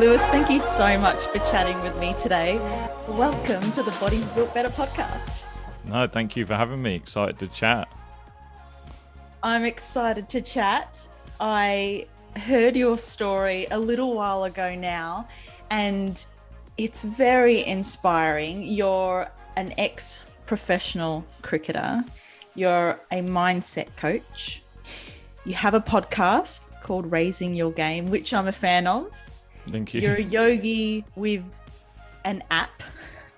Lewis, thank you so much for chatting with me today. Welcome to the Bodies Built Better podcast. No, thank you for having me. Excited to chat. I'm excited to chat. I heard your story a little while ago now, and it's very inspiring. You're an ex-professional cricketer. You're a mindset coach. You have a podcast called Raising Your Game, which I'm a fan of. Thank you. You're a yogi with an app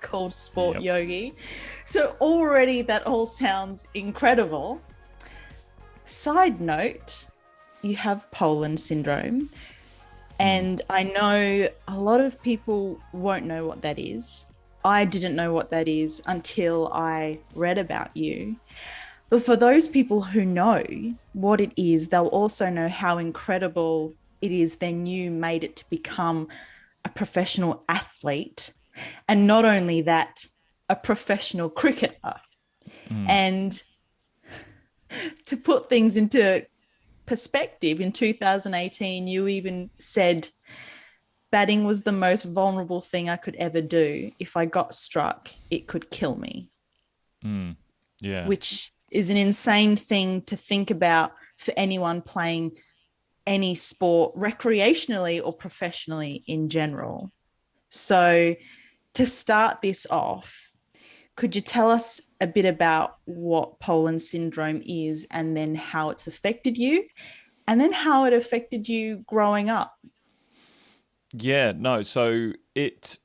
called Sport Yogi. So already that all sounds incredible. Side note, you have Pollen syndrome. And I know a lot of people won't know what that is. I didn't know what that is until I read about you. But for those people who know what it is, they'll also know how incredible it is then you made it to become a professional athlete. And not only that, a professional cricketer. And to put things into perspective, in 2018, you even said batting was the most vulnerable thing I could ever do. If I got struck, it could kill me. Yeah. Which is an insane thing to think about for anyone playing any sport recreationally or professionally in general. So to start this off, could you tell us a bit about what Pollen syndrome is and then how it's affected you and then how it affected you growing up? Yeah, no. So it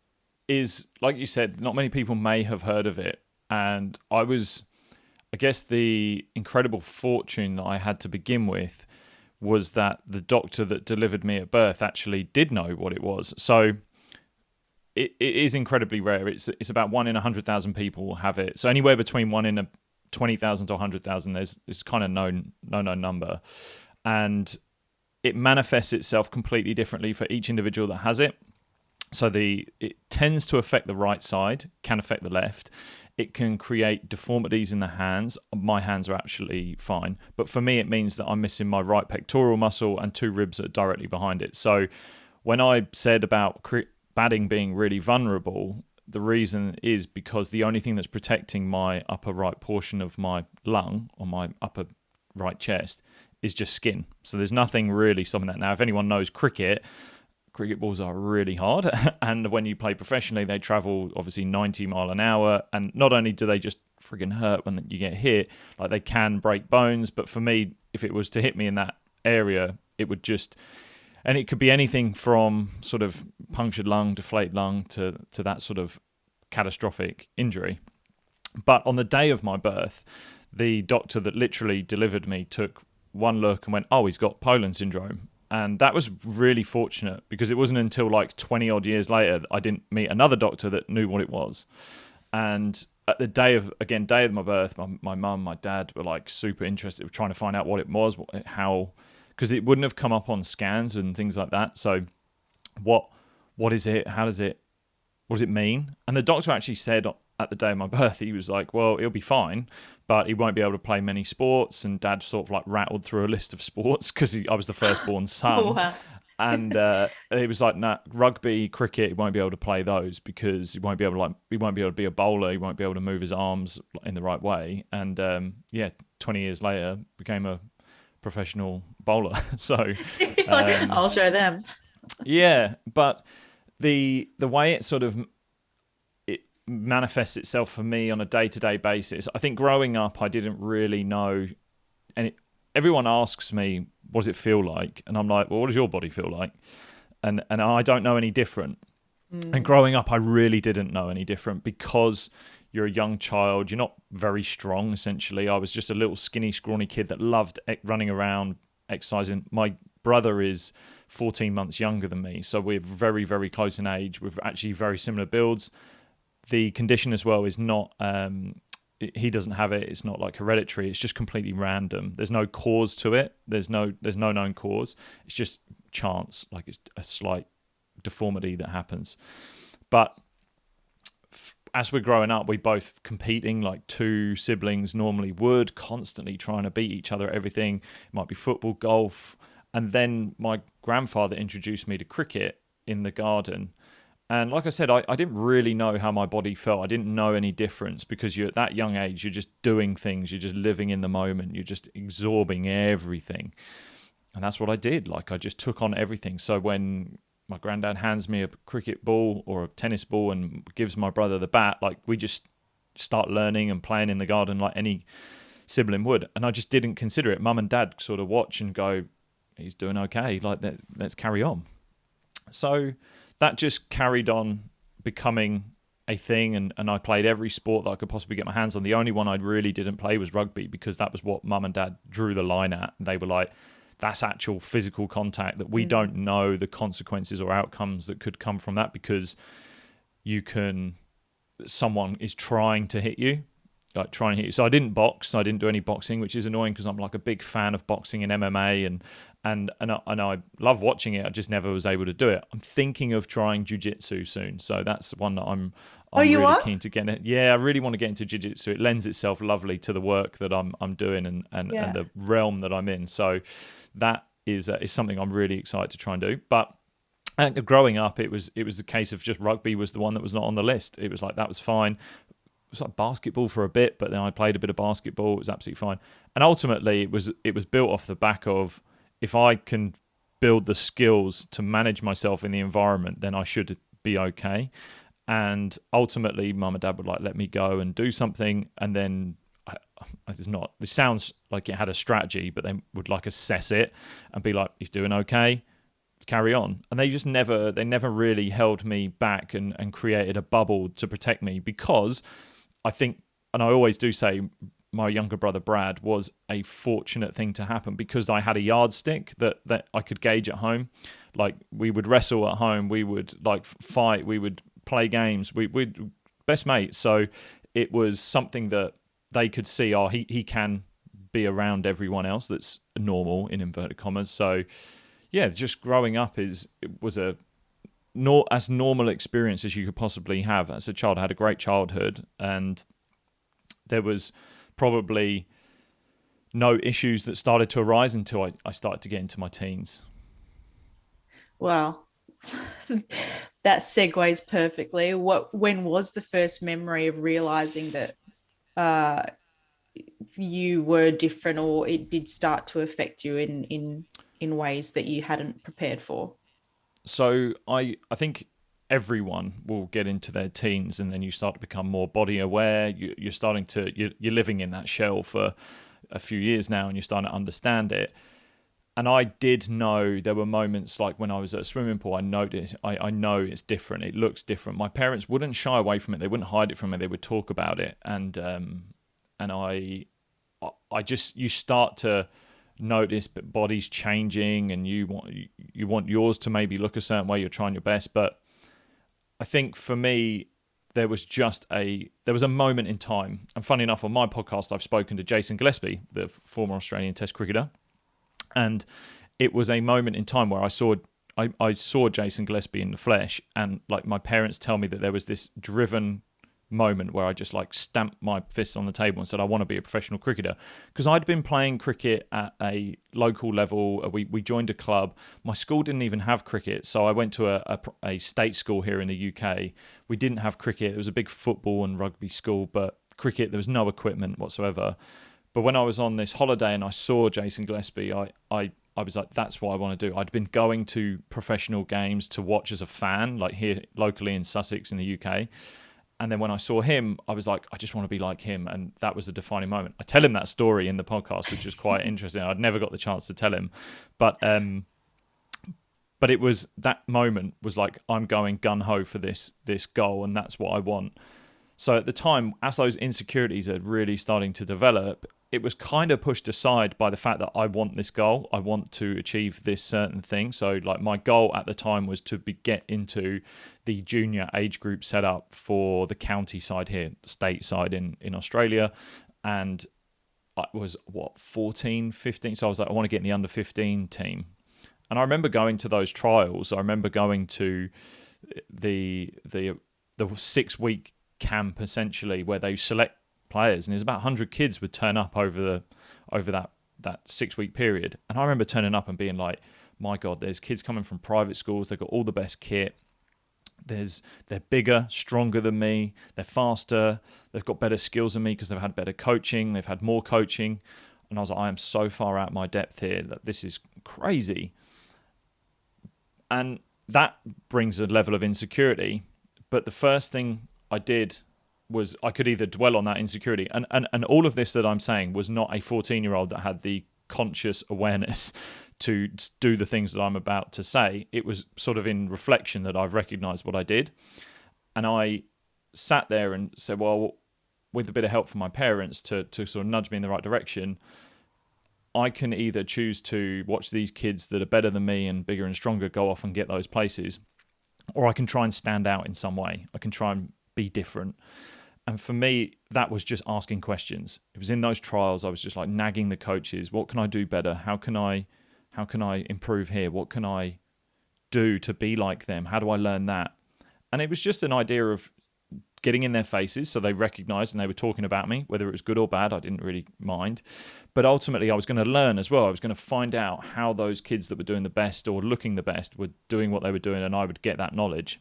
is, like you said, not many people may have heard of it. And I guess the incredible fortune that I had to begin with was that the doctor that delivered me at birth actually did know what it was. So it is incredibly rare. It's about 1 in 100,000 people have it. So anywhere between 1 in 20,000 to 100,000, it's kind of known number. And it manifests itself completely differently for each individual that has it. So it tends to affect the right side, can affect the left. It can create deformities in the hands. My hands are actually fine. But for me, it means that I'm missing my right pectoral muscle and 2 ribs that are directly behind it. So when I said about batting being really vulnerable, the reason is because the only thing that's protecting my upper right portion of my lung or my upper right chest is just skin. So there's nothing really stopping that. Now, if anyone knows cricket balls are really hard, and when you play professionally, they travel obviously 90 mile an hour, and not only do they just friggin' hurt when you get hit, like they can break bones, but for me, if it was to hit me in that area, it would just, and it could be anything from sort of punctured lung, deflated lung to that sort of catastrophic injury. But on the day of my birth, the doctor that literally delivered me took one look and went, "Oh, he's got Pollen syndrome." And that was really fortunate because it wasn't until like 20 odd years later that I didn't meet another doctor that knew what it was. And at the day of my birth, my mum, my dad were like super interested in trying to find out what it was, because it wouldn't have come up on scans and things like that. So what is it? What does it mean? And the doctor actually said at the day of my birth, he was like, well, it'll be fine, but he won't be able to play many sports. And Dad sort of like rattled through a list of sports because I was the firstborn son. Wow. And he was like, nah, rugby, cricket, he won't be able to play those because he won't be able to be a bowler. He won't be able to move his arms in the right way. And 20 years later, became a professional bowler. So I'll show them. Yeah, but the way it sort of manifests itself for me on a day-to-day basis, I think growing up I didn't really know, and everyone asks me, what does it feel like? And I'm like, well, what does your body feel like? And I don't know any different. And growing up I really didn't know any different because you're a young child, you're not very strong essentially. I was just a little skinny, scrawny kid that loved running around, exercising. My brother is 14 months younger than me, so we're very, very close in age. We're actually very similar builds. The condition as well is not, he doesn't have it. It's not like hereditary. It's just completely random. There's no cause to it. There's no known cause. It's just chance, like it's a slight deformity that happens. But as we're growing up, we both competing like 2 siblings normally would, constantly trying to beat each other at everything. It might be football, golf. And then my grandfather introduced me to cricket in the garden. And like I said, I didn't really know how my body felt. I didn't know any difference because you're at that young age, you're just doing things, you're just living in the moment, you're just absorbing everything. And that's what I did. Like, I just took on everything. So when my granddad hands me a cricket ball or a tennis ball and gives my brother the bat, like, we just start learning and playing in the garden like any sibling would. And I just didn't consider it. Mum and dad sort of watch and go, he's doing okay, like, let's carry on. So that just carried on becoming a thing, and I played every sport that I could possibly get my hands on. The only one I really didn't play was rugby, because that was what mum and dad drew the line at. They were like, that's actual physical contact that we don't know the consequences or outcomes that could come from that, because someone is trying to hit you. So I didn't box. I didn't do any boxing, which is annoying because I'm like a big fan of boxing and MMA, and I love watching it. I just never was able to do it. I'm thinking of trying jiu-jitsu soon, so that's one that I'm really keen to get in. Yeah, I really want to get into jiu-jitsu. It lends itself lovely to the work that I'm doing and the realm that I'm in. So that is something I'm really excited to try and do. But growing up, it was the case of just rugby was the one that was not on the list. It was like, that was fine. It was like basketball for a bit, but then I played a bit of basketball. It was absolutely fine. And ultimately, it was built off the back of, if I can build the skills to manage myself in the environment, then I should be okay. And ultimately, mum and dad would like let me go and do something, and then this sounds like it had a strategy, but they would like assess it and be like, he's doing okay, carry on. And they never really held me back and created a bubble to protect me, because I think, and I always do say, my younger brother Brad was a fortunate thing to happen, because I had a yardstick that I could gauge at home. Like, we would wrestle at home, we would like fight, we would play games, we'd best mates. So it was something that they could see, he can be around everyone else that's normal, in inverted commas. So yeah, just growing up it was as normal experience as you could possibly have as a child. I had a great childhood, and there was probably no issues that started to arise until I started to get into my teens. Wow. That segues perfectly. When was the first memory of realizing that you were different, or it did start to affect you in ways that you hadn't prepared for? So I think everyone will get into their teens, and then you start to become more body aware. You're living in that shell for a few years now, and you're starting to understand it. And I did know there were moments, like when I was at a swimming pool, I noticed, I know it's different. It looks different. My parents wouldn't shy away from it. They wouldn't hide it from me. They would talk about it. And you start to notice bodies changing, and you want yours to maybe look a certain way. You're trying your best. But I think for me, there was a moment in time. And funny enough, on my podcast, I've spoken to Jason Gillespie, the former Australian Test cricketer. And it was a moment in time where I saw Jason Gillespie in the flesh, and like, my parents tell me that there was this driven moment where I just like stamped my fists on the table and said, I want to be a professional cricketer. Because I'd been playing cricket at a local level. We joined a club. My school didn't even have cricket, so I went to a state school here in the UK. We didn't have cricket. It was a big football and rugby school, but cricket, there was no equipment whatsoever. But when I was on this holiday and I saw Jason Gillespie, I was like, that's what I want to do. I'd been going to professional games to watch as a fan, like here locally in Sussex in the UK. And then when I saw him, I was like, I just want to be like him. And that was a defining moment. I tell him that story in the podcast, which was quite interesting. I'd never got the chance to tell him. But it was, that moment was like, I'm going gung-ho for this goal, and that's what I want. So at the time, as those insecurities are really starting to develop, it was kind of pushed aside by the fact that I want this goal. I want to achieve this certain thing. So like, my goal at the time was to get into the junior age group set up for the county side here, the state side in Australia. And I was 14, 15. So I was like, I want to get in the under 15 team. And I remember going to those trials. I remember going to the 6-week camp, essentially, where they select players, and there's about 100 kids would turn up over that 6-week period. And I remember turning up and being like, my God, there's kids coming from private schools. They've got all the best kit. They're bigger, stronger than me. They're faster. They've got better skills than me because they've had better coaching. They've had more coaching. And I was like, I am so far out my depth here that this is crazy. And that brings a level of insecurity. But the first thing I did was I could either dwell on that insecurity. And all of this that I'm saying was not a 14-year-old that had the conscious awareness to do the things that I'm about to say. It was sort of in reflection that I've recognized what I did. And I sat there and said, well, with a bit of help from my parents to sort of nudge me in the right direction, I can either choose to watch these kids that are better than me and bigger and stronger go off and get those places, or I can try and stand out in some way. I can try and be different. And for me, that was just asking questions. It was in those trials, I was just like nagging the coaches. What can I do better? How can I improve here? What can I do to be like them? How do I learn that? And it was just an idea of getting in their faces so they recognized and they were talking about me, whether it was good or bad, I didn't really mind. But ultimately, I was going to learn as well. I was going to find out how those kids that were doing the best or looking the best were doing what they were doing, and I would get that knowledge.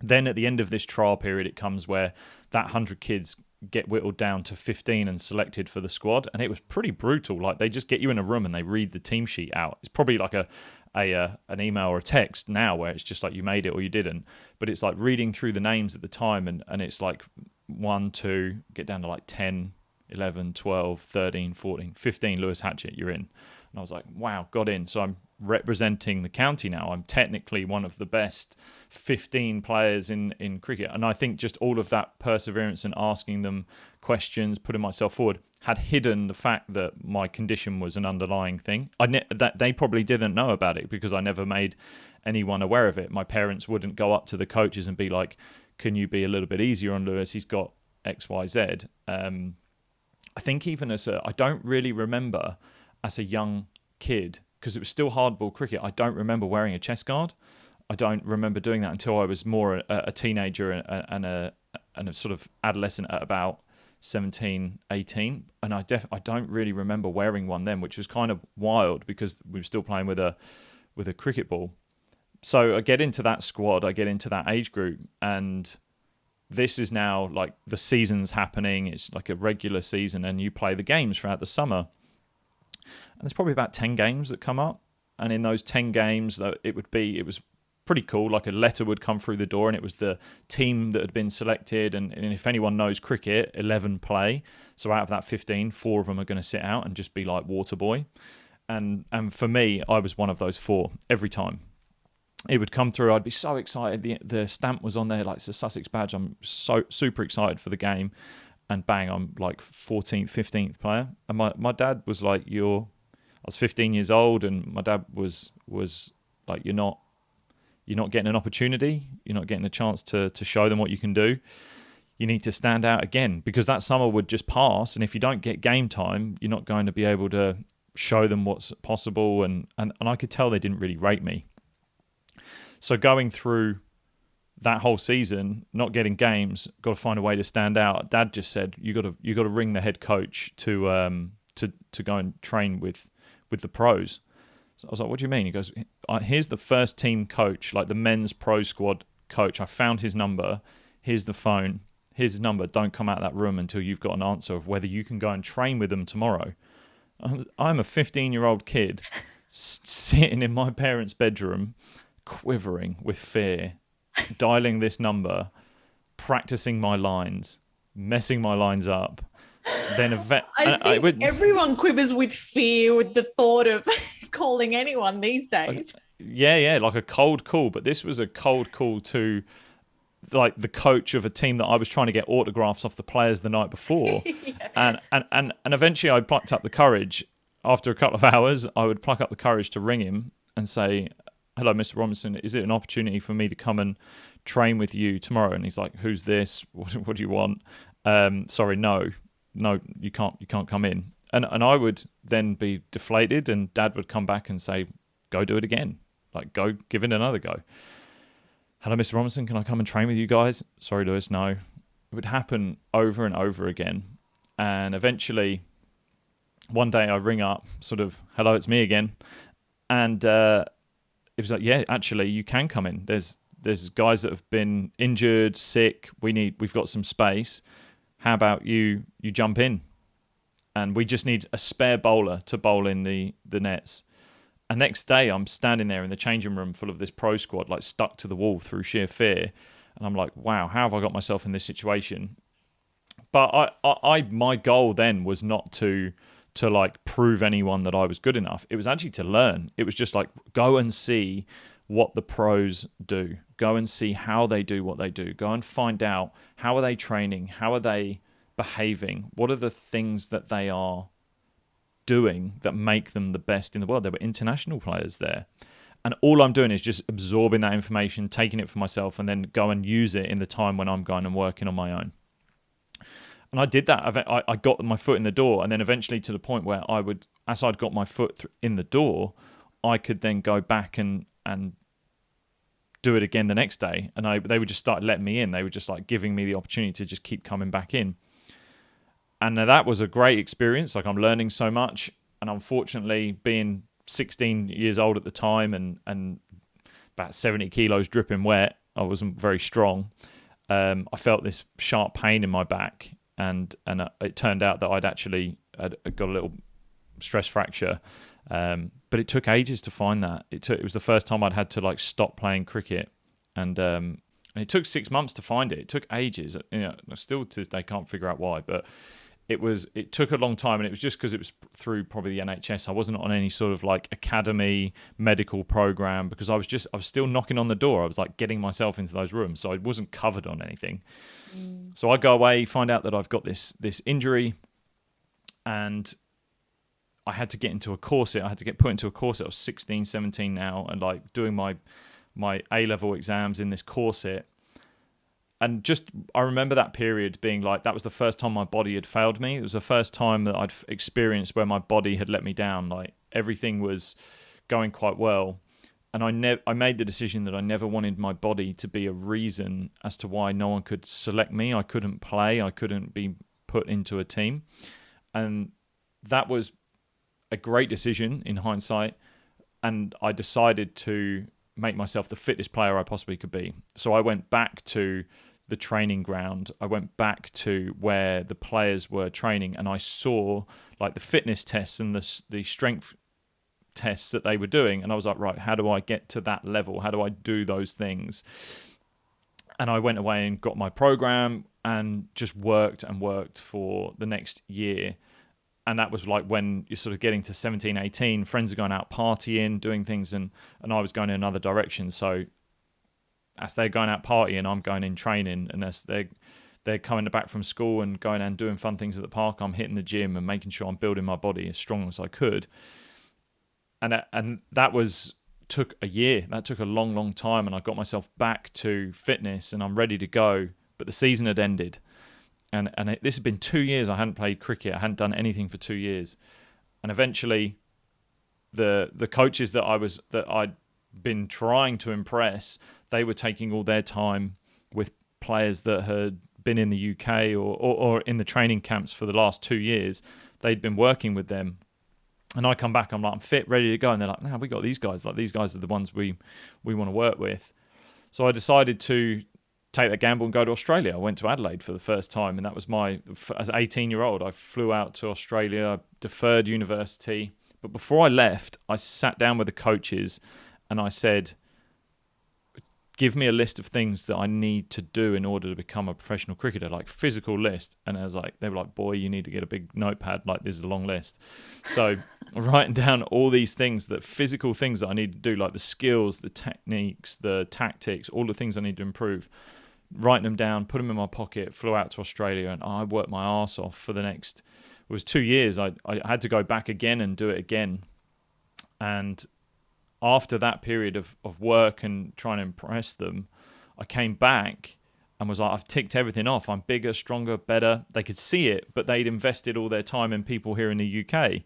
Then at the end of this trial period, it comes where that 100 kids get whittled down to 15 and selected for the squad. And it was pretty brutal. Like, they just get you in a room and they read the team sheet out. It's probably like an email or a text now where it's just like you made it or you didn't. But it's like reading through the names at the time, and it's like 1, 2, get down to like 10, 11, 12, 13, 14, 15, Lewis Hatchett, you're in. And I was like, wow, got in. So I'm representing the county now. I'm technically one of the best 15 players in cricket. And I think just all of that perseverance and asking them questions, putting myself forward, had hidden the fact that my condition was an underlying thing. That they probably didn't know about it because I never made anyone aware of it. My parents wouldn't go up to the coaches and be like, can you be a little bit easier on Lewis? He's got X, Y, Z. I think even I don't really remember as a young kid, because it was still hardball cricket, I don't remember wearing a chest guard. I don't remember doing that until I was more a teenager and a sort of adolescent at about 17, 18. And I don't really remember wearing one then, which was kind of wild because we were still playing with a cricket ball. So I get into that squad, I get into that age group, and this is now like the season's happening. It's like a regular season, and you play the games throughout the summer. And there's probably about 10 games that come up. And in those 10 games, it was pretty cool. Like a letter would come through the door, and it was the team that had been selected. And if anyone knows cricket, 11 play. So out of that 15, 4 of them are going to sit out and just be like water boy. And for me, I was one of those 4 every time. It would come through, I'd be so excited. The stamp was on there, like it's a Sussex badge. I'm so super excited for the game. And bang, I'm like 14th, 15th player. And my dad was like, I was 15 years old, and my dad was like, you're not getting an opportunity. You're not getting a chance to show them what you can do. You need to stand out again, because that summer would just pass. And if you don't get game time, you're not going to be able to show them what's possible. And I could tell they didn't really rate me. So going through that whole season, not getting games, got to find a way to stand out. Dad just said, you got to ring the head coach to go and train with the pros. So I was like, what do you mean? He goes, here's the first team coach, like the men's pro squad coach. I found his number. Here's the phone. Here's his number. Don't come out of that room until you've got an answer of whether you can go and train with them tomorrow. I'm a 15-year-old kid sitting in my parents' bedroom, quivering with fear, dialing this number, practicing my lines, messing my lines up. Then I think everyone quivers with fear with the thought of calling anyone these days. Yeah, like a cold call. But this was a cold call to like the coach of a team that I was trying to get autographs off the players the night before. Yeah. And eventually I plucked up the courage. After a couple of hours, I would pluck up the courage to ring him and say, hello, Mr. Robinson, is it an opportunity for me to come and train with you tomorrow? And he's like, who's this? What do you want? Sorry, no, you can't come in. And I would then be deflated, and Dad would come back and say, go do it again. Like, go give it another go. Hello, Mr. Robinson, can I come and train with you guys? Sorry, Lewis, no. It would happen over and over again. And eventually, one day I ring up, sort of, hello, it's me again. And it was like, yeah, actually, you can come in. There's guys that have been injured, sick. We've got some space. How about you jump in? And we just need a spare bowler to bowl in the nets. And next day, I'm standing there in the changing room full of this pro squad, like stuck to the wall through sheer fear. And I'm like, wow, how have I got myself in this situation? But my goal then was not to like prove anyone that I was good enough. It was actually to learn. It was just like, go and see what the pros do. Go and see how they do what they do. Go and find out, how are they training? How are they behaving? What are the things that they are doing that make them the best in the world? There were international players there. And all I'm doing is just absorbing that information, taking it for myself, and then go and use it in the time when I'm going and working on my own. And I did that. I got my foot in the door, and then eventually to the point where as I'd got my foot in the door, I could then go back and do it again the next day. And they would just start letting me in. They were just like giving me the opportunity to just keep coming back in. And that was a great experience. Like, I'm learning so much. And unfortunately, being 16 years old at the time and about 70 kilos dripping wet, I wasn't very strong. I felt this sharp pain in my back. And it turned out that I'd got a little stress fracture, but it took ages to find that. It was the first time I'd had to like stop playing cricket, and it took 6 months to find it. It took ages. I still to this day can't figure out why, but it took a long time, and it was just because it was through probably the NHS. I wasn't on any sort of like academy medical program, because I was still knocking on the door. I was like getting myself into those rooms, so I wasn't covered on anything. So I go away, find out that I've got this injury, and I had to get into a corset. I had to get put into a corset. I was 16, 17 now, and like doing my A-level exams in this corset. And just, I remember that period being like, that was the first time my body had failed me. It was the first time that I'd experienced where my body had let me down. Like, everything was going quite well. And I made the decision that I never wanted my body to be a reason as to why no one could select me. I couldn't play. I couldn't be put into a team. And that was a great decision in hindsight. And I decided to make myself the fittest player I possibly could be. So I went back to the training ground. I went back to where the players were training, and I saw like the fitness tests and the strength tests that they were doing, and I was like, right, how do I get to that level? How do I do those things? And I went away and got my program and just worked for the next year. And that was like when you're sort of getting to 17, 18, friends are going out partying, doing things, and I was going in another direction. So as they're going out partying, I'm going in training, and as they're coming back from school and going and doing fun things at the park, I'm hitting the gym and making sure I'm building my body as strong as I could. And that took a year. That took a long, long time, and I got myself back to fitness, and I'm ready to go. But the season had ended, and this had been 2 years. I hadn't played cricket. I hadn't done anything for 2 years, and eventually, the coaches that I'd been trying to impress, they were taking all their time with players that had been in the UK or in the training camps for the last 2 years. They'd been working with them. And I come back, I'm like, I'm fit, ready to go. And they're like, no, we got these guys. Like, these guys are the ones we want to work with. So I decided to take that gamble and go to Australia. I went to Adelaide for the first time. And that was as an 18-year-old, I flew out to Australia, deferred university. But before I left, I sat down with the coaches and I said, give me a list of things that I need to do in order to become a professional cricketer, like physical list. And I was like, they were like, boy, you need to get a big notepad. Like, this is a long list. So writing down all these things, that physical things that I need to do, like the skills, the techniques, the tactics, all the things I need to improve, writing them down, put them in my pocket, flew out to Australia, and I worked my arse off for the next, it was 2 years. I had to go back again and do it again. And after that period of work and trying to impress them, I came back and was like, I've ticked everything off. I'm bigger, stronger, better. They could see it, but they'd invested all their time in people here in the UK.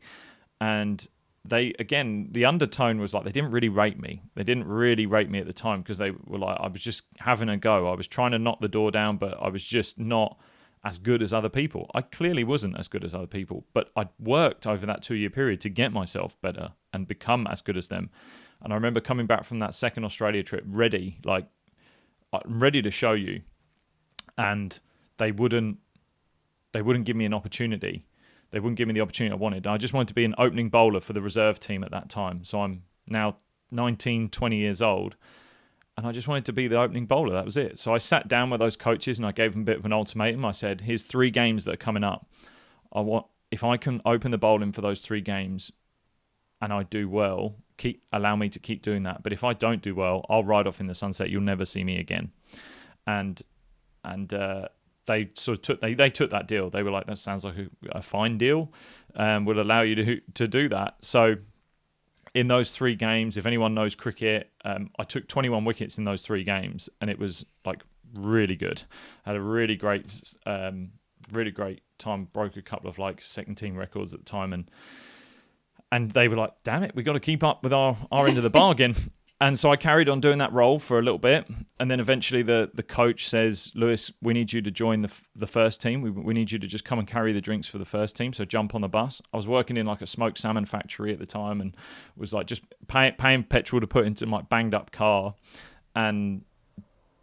And the undertone was like, they didn't really rate me. They didn't really rate me at the time, because they were like, I was just having a go. I was trying to knock the door down, but I was just not as good as other people. I clearly wasn't as good as other people, but I'd worked over that 2-year period to get myself better and become as good as them. And I remember coming back from that second Australia trip ready, like I'm ready to show you. And they wouldn't give me an opportunity. They wouldn't give me the opportunity I wanted. I just wanted to be an opening bowler for the reserve team at that time. So I'm now 19, 20 years old. And I just wanted to be the opening bowler. That was it. So I sat down with those coaches and I gave them a bit of an ultimatum. I said, here's 3 games that are coming up. If I can open the bowling for those 3 games and I do well, allow me to keep doing that. But if I don't do well, I'll ride off in the sunset. You'll never see me again. And they sort of took that deal. They were like, that sounds like a fine deal, would allow you to do that. So in those 3 games, if anyone knows cricket, I took 21 wickets in those 3 games, and it was like really good. I had a really great time. Broke a couple of like second team records at the time, and they were like, damn it, we got to keep up with our end of the bargain. And so I carried on doing that role for a little bit. And then eventually the coach says, Lewis, we need you to join the first team. We need you to just come and carry the drinks for the first team. So jump on the bus. I was working in like a smoked salmon factory at the time and was like just paying petrol to put into my banged up car, and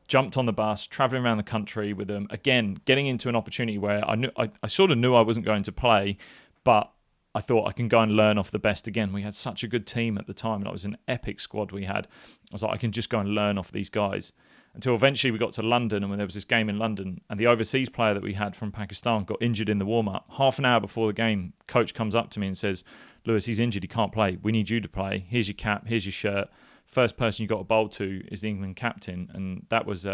jumped on the bus, traveling around the country with them. Again, getting into an opportunity where I sort of knew I wasn't going to play, but I thought I can go and learn off the best again. We had such a good team at the time, and it was an epic squad we had. I was like, I can just go and learn off these guys. Until eventually we got to London, and when there was this game in London, and the overseas player that we had from Pakistan got injured in the warm-up. Half an hour before the game, coach comes up to me and says, Lewis, he's injured, he can't play. We need you to play. Here's your cap, here's your shirt. First person you got to bowl to is the England captain. And that was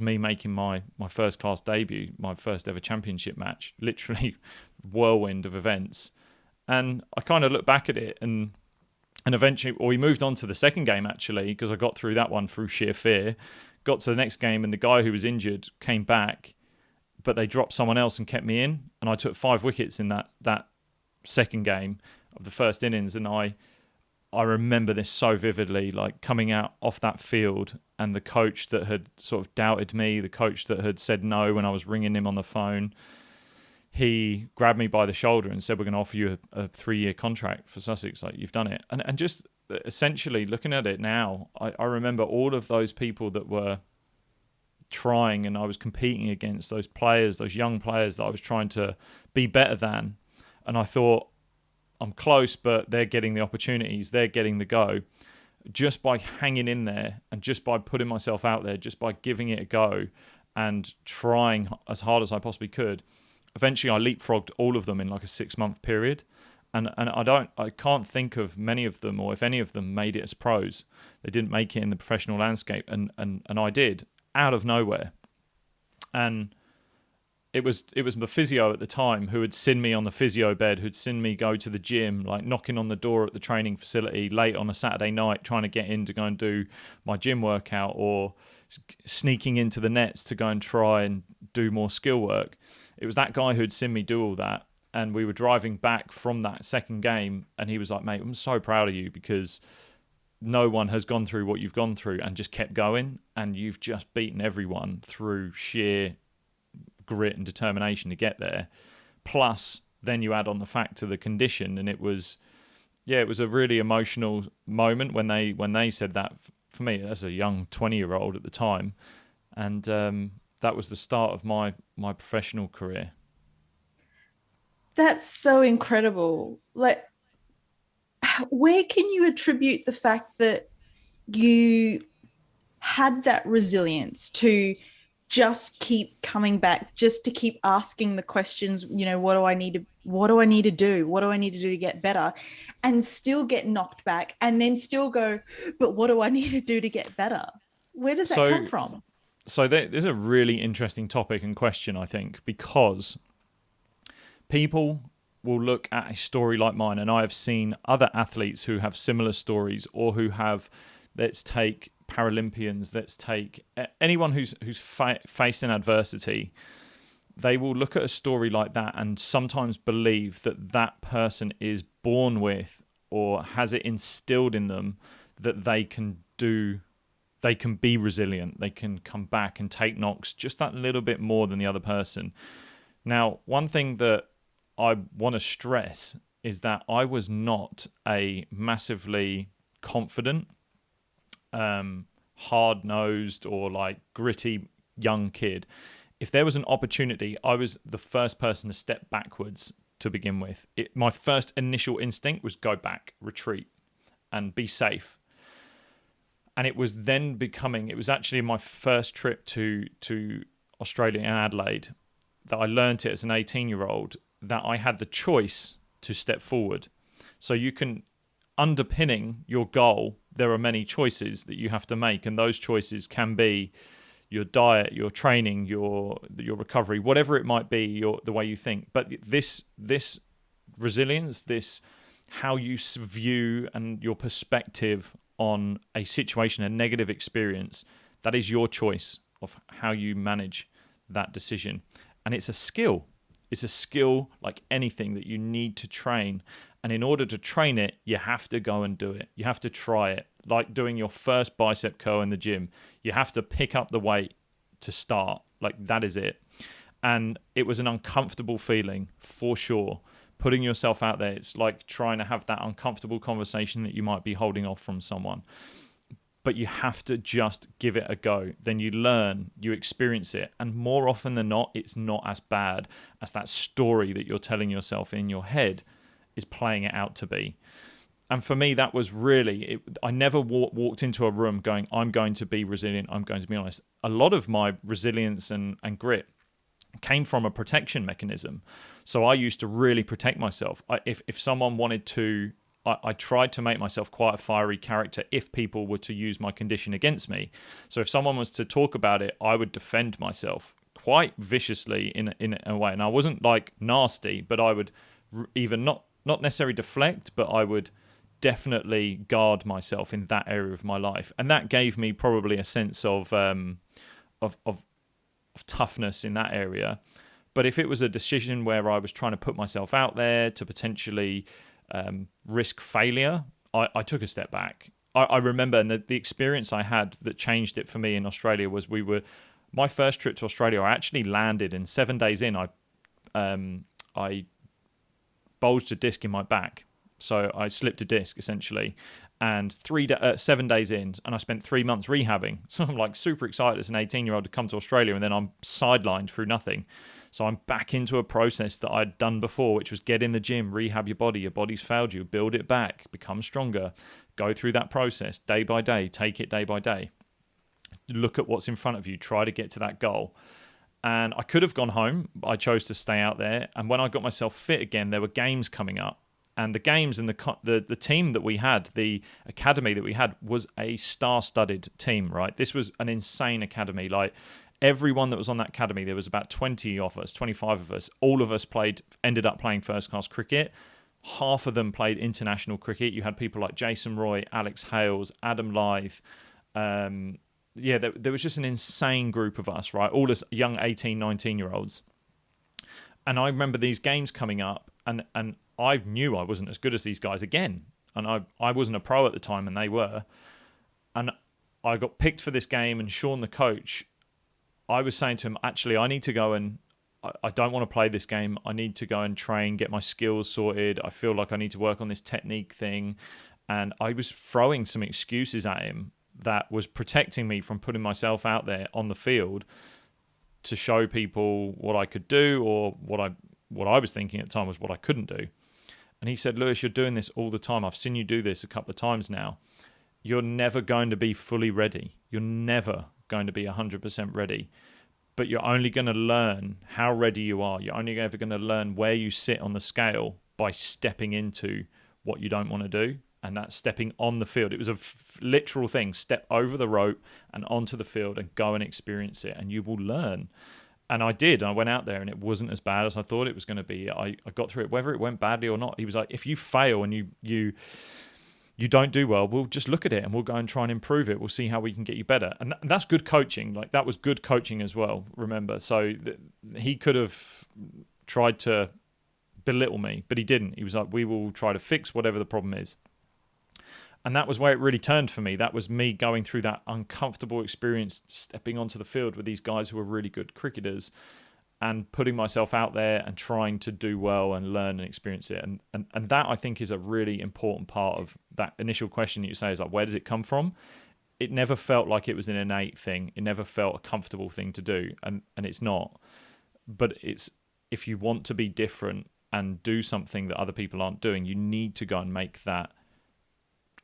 me making my first class debut, my first ever championship match, literally whirlwind of events. And I kind of look back at it and eventually, we moved on to the second game actually, because I got through that one through sheer fear. Got to the next game and the guy who was injured came back, but they dropped someone else and kept me in. And I took 5 wickets in that second game of the first innings. And I remember this so vividly, like coming out off that field, and the coach that had sort of doubted me, the coach that had said no when I was ringing him on the phone, he grabbed me by the shoulder and said, we're going to offer you a 3-year contract for Sussex. Like, you've done it. And just essentially looking at it now, I remember all of those people that were trying, and I was competing against those players, those young players that I was trying to be better than. And I thought, I'm close, but they're getting the opportunities, they're getting the go. Just by hanging in there and just by putting myself out there, just by giving it a go and trying as hard as I possibly could, eventually I leapfrogged all of them in like a 6-month period. And I can't think of many of them, or if any of them made it as pros. They didn't make it in the professional landscape, and I did, out of nowhere. And it was the physio at the time who had seen me on the physio bed, who'd seen me go to the gym, like knocking on the door at the training facility late on a Saturday night, trying to get in to go and do my gym workout, or sneaking into the nets to go and try and do more skill work. It was that guy who'd seen me do all that. And we were driving back from that second game, and he was like, mate, I'm so proud of you, because no one has gone through what you've gone through and just kept going, and you've just beaten everyone through sheer grit and determination to get there. Plus, then you add on the fact to the condition, and it was a really emotional moment when they said that for me as a young 20-year-old at the time, and that was the start of my professional career. That's so incredible. Like, where can you attribute the fact that you had that resilience to just keep coming back, just to keep asking the questions, what do I need to do? What do I need to do to get better, and still get knocked back, and then still go, but what do I need to do to get better? Where does that come from? So there's a really interesting topic and question, I think, because people will look at a story like mine, and I have seen other athletes who have similar stories, or who have, let's take Paralympians, let's take anyone who's facing adversity. They will look at a story like that and sometimes believe that that person is born with, or has it instilled in them, that they can do they can be resilient. They can come back and take knocks just that little bit more than the other person. Now, one thing that I want to stress is that I was not a massively confident, hard-nosed or like gritty young kid. If there was an opportunity, I was the first person to step backwards to begin with. My first initial instinct was go back, retreat, and be safe. And it was then it was actually my first trip to Australia and Adelaide that I learned it as an 18-year-old that I had the choice to step forward. So you can, underpinning your goal, there are many choices that you have to make, and those choices can be your diet, your training, your recovery, whatever it might be, the way you think. But this resilience, this how you view and your perspective on a situation, a negative experience, that is your choice of how you manage that decision. And it's a skill. It's a skill like anything that you need to train. And in order to train it, you have to go and do it. You have to try it. Like doing your first bicep curl in the gym. You have to pick up the weight to start. Like that is it. And it was an uncomfortable feeling for sure. Putting yourself out there, it's like trying to have that uncomfortable conversation that you might be holding off from someone. But you have to just give it a go. Then you learn, you experience it. And more often than not, it's not as bad as that story that you're telling yourself in your head is playing it out to be. And for me, that was really, I never walked into a room going, I'm going to be resilient, I'm going to be honest. A lot of my resilience and grit came from a protection mechanism. So I used to really protect myself. If someone wanted to, I tried to make myself quite a fiery character if people were to use my condition against me. So if someone was to talk about it, I would defend myself quite viciously in a way. And I wasn't like nasty, but I would even not necessarily deflect, but I would definitely guard myself in that area of my life. And that gave me probably a sense of toughness in that area. But if it was a decision where I was trying to put myself out there to potentially risk failure, I took a step back. I remember, and the experience I had that changed it for me in Australia was my first trip to Australia, I actually landed, and 7 days in, I bulged a disc in my back. So I slipped a disc essentially, and 7 days in, and I spent 3 months rehabbing. So I'm like super excited as an 18-year-old to come to Australia, and then I'm sidelined through nothing. So I'm back into a process that I'd done before, which was get in the gym, rehab your body. Your body's failed you, build it back, become stronger. Go through that process day by day, take it day by day. Look at what's in front of you, try to get to that goal. And I could have gone home, but I chose to stay out there. And when I got myself fit again, there were games coming up. And the games and the team that we had, the academy that we had, was a star-studded team, right? This was an insane academy. Like, everyone that was on that academy, there was about 20 of us, 25 of us. All of us ended up playing first-class cricket. Half of them played international cricket. You had people like Jason Roy, Alex Hales, Adam Lyth. There was just an insane group of us, right? All as young 18, 19-year-olds. And I remember these games coming up, and I knew I wasn't as good as these guys again. And I wasn't a pro at the time, and they were. And I got picked for this game, and Sean, the coach, I was saying to him, actually, I need to go and I don't want to play this game. I need to go and train, get my skills sorted. I feel like I need to work on this technique thing. And I was throwing some excuses at him that was protecting me from putting myself out there on the field to show people what I could do, or what I was thinking at the time was what I couldn't do. And he said, Lewis, you're doing this all the time. I've seen you do this a couple of times now. You're never going to be fully ready. You're never going to be 100% ready. But you're only going to learn how ready you are. You're only ever going to learn where you sit on the scale by stepping into what you don't want to do. And that's stepping on the field. It was a literal thing. Step over the rope and onto the field and go and experience it. And you will learn. And I did. I went out there, and it wasn't as bad as I thought it was going to be. I got through it, whether it went badly or not. He was like, if you fail and you don't do well, we'll just look at it and we'll go and try and improve it. We'll see how we can get you better. And that's good coaching. Like, that was good coaching as well, remember. So he could have tried to belittle me, but he didn't. He was like, we will try to fix whatever the problem is. And that was where it really turned for me. That was me going through that uncomfortable experience, stepping onto the field with these guys who were really good cricketers and putting myself out there and trying to do well and learn and experience it. And that, I think, is a really important part of that initial question you say is like, where does it come from? It never felt like it was an innate thing. It never felt a comfortable thing to do. And it's not. But it's, if you want to be different and do something that other people aren't doing, you need to go and make that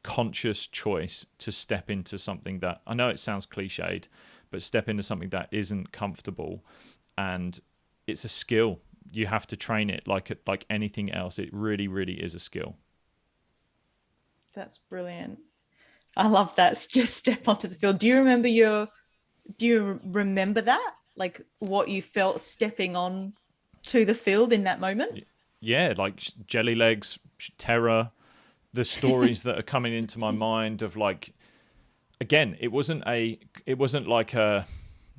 conscious choice to step into something that, I know it sounds cliched, but step into something that isn't comfortable. And it's a skill. You have to train it like anything else. It really, really is a skill. That's brilliant. I love that. Just step onto the field. Do you remember that? Like what you felt stepping on to the field in that moment? Yeah, like jelly legs, terror, the stories that are coming into my mind of like, again, it wasn't like a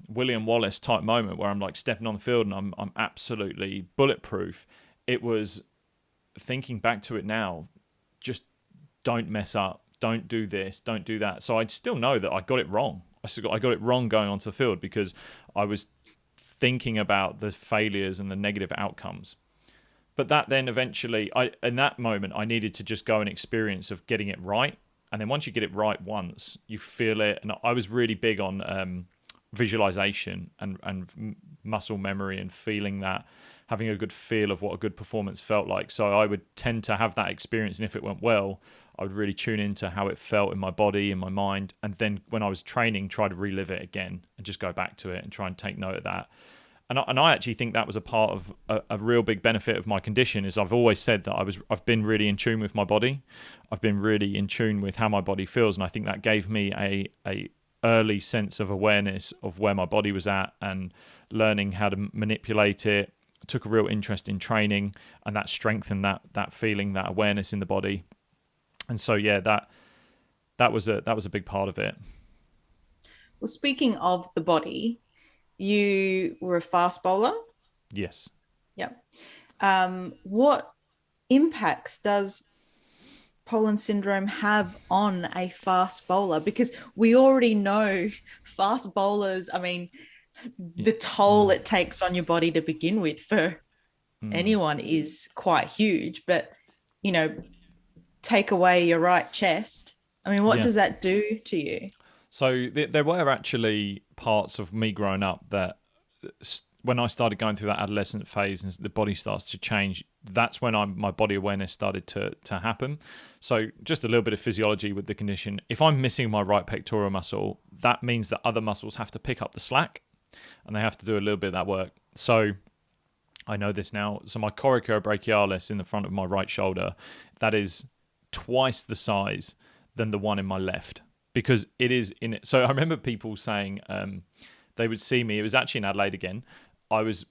William Wallace type moment where I'm like stepping on the field and I'm absolutely bulletproof. It was thinking back to it now, just don't mess up, don't do this, don't do that. So I'd still know that I got it wrong. I got it wrong going onto the field because I was thinking about the failures and the negative outcomes. But that then eventually, in that moment, I needed to just go and experience of getting it right. And then once you get it right once, you feel it. And I was really big on visualization and muscle memory and feeling that, having a good feel of what a good performance felt like. So I would tend to have that experience, and if it went well, I would really tune into how it felt in my body, in my mind, and then when I was training, try to relive it again and just go back to it and try and take note of that. And I actually think that was a part of a real big benefit of my condition. Is I've always said that I've been really in tune with my body. I've been really in tune with how my body feels, and I think that gave me a early sense of awareness of where my body was at and learning how to manipulate it. I took a real interest in training, and that strengthened that feeling, that awareness in the body. And so yeah, that was a big part of it. Well, speaking of the body, you were a fast bowler. Yes. Yeah. What impacts does Pollen syndrome have on a fast bowler? Because we already know fast bowlers, I mean, the toll it takes on your body to begin with for anyone is quite huge. But, take away your right chest. I mean, what does that do to you? So there were actually parts of me growing up that when I started going through that adolescent phase and the body starts to change, that's when my body awareness started to happen. So just a little bit of physiology with the condition. If I'm missing my right pectoral muscle, that means that other muscles have to pick up the slack and they have to do a little bit of that work. So I know this now. So my coracobrachialis in the front of my right shoulder, that is twice the size than the one in my left, because it is in it. So I remember people saying they would see me. It was actually in Adelaide again. I was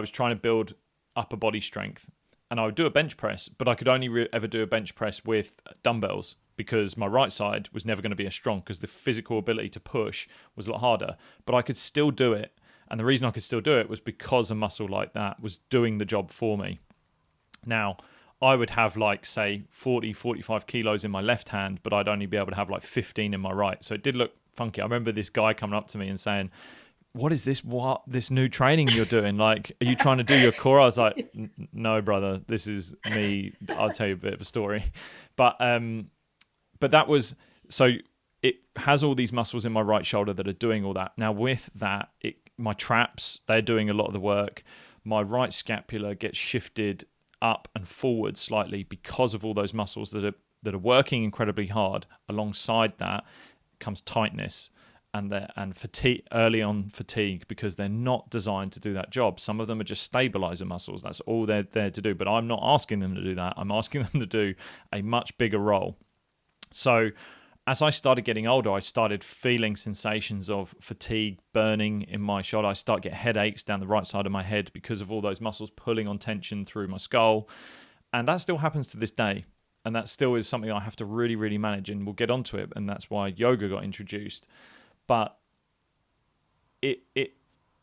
trying to build upper body strength, and I would do a bench press, but I could only ever do a bench press with dumbbells because my right side was never going to be as strong because the physical ability to push was a lot harder. But I could still do it, and the reason I could still do it was because a muscle like that was doing the job for me. Now, I would have like, say, 40, 45 kilos in my left hand, but I'd only be able to have like 15 in my right. So it did look funky. I remember this guy coming up to me and saying, what is this? What this new training you're doing? Like, are you trying to do your core? I was like, no, brother, this is me. I'll tell you a bit of a story. But that was, so it has all these muscles in my right shoulder that are doing all that. Now with that, my traps, they're doing a lot of the work. My right scapula gets shifted up and forward slightly because of all those muscles that are working incredibly hard. Alongside that comes tightness and fatigue, early on fatigue, because they're not designed to do that job. Some of them are just stabilizer muscles. That's all they're there to do. But I'm not asking them to do that. I'm asking them to do a much bigger role. So as I started getting older, I started feeling sensations of fatigue, burning in my shoulder. I start to get headaches down the right side of my head because of all those muscles pulling on tension through my skull. And that still happens to this day. And that still is something I have to really, really manage. And we'll get onto it. And that's why yoga got introduced. But it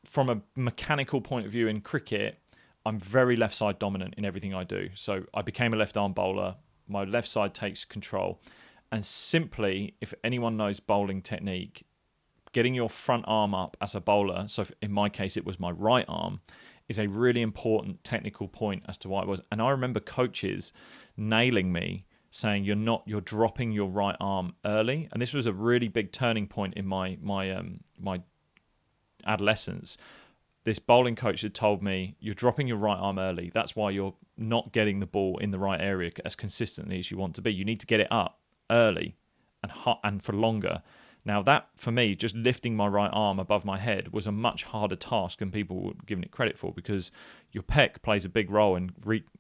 from a mechanical point of view in cricket, I'm very left side dominant in everything I do. So I became a left arm bowler. My left side takes control. And simply, if anyone knows bowling technique, getting your front arm up as a bowler, so in my case it was my right arm, is a really important technical point as to why it was. And I remember coaches nailing me, saying you're dropping your right arm early. And this was a really big turning point in my adolescence. This bowling coach had told me, you're dropping your right arm early. That's why you're not getting the ball in the right area as consistently as you want to be. You need to get it up early and for longer. Now that, for me, just lifting my right arm above my head was a much harder task than people were giving it credit for, because your pec plays a big role in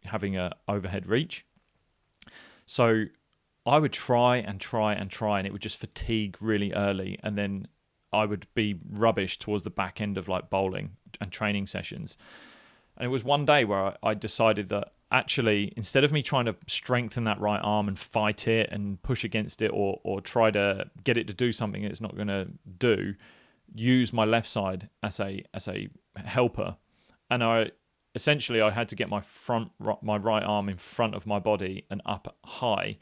having a overhead reach. So I would try, and it would just fatigue really early, and then I would be rubbish towards the back end of like bowling and training sessions. And it was one day where I decided that actually, instead of me trying to strengthen that right arm and fight it and push against it, or try to get it to do something it's not going to do, use my left side as a helper. And I had to get my right arm in front of my body and up high.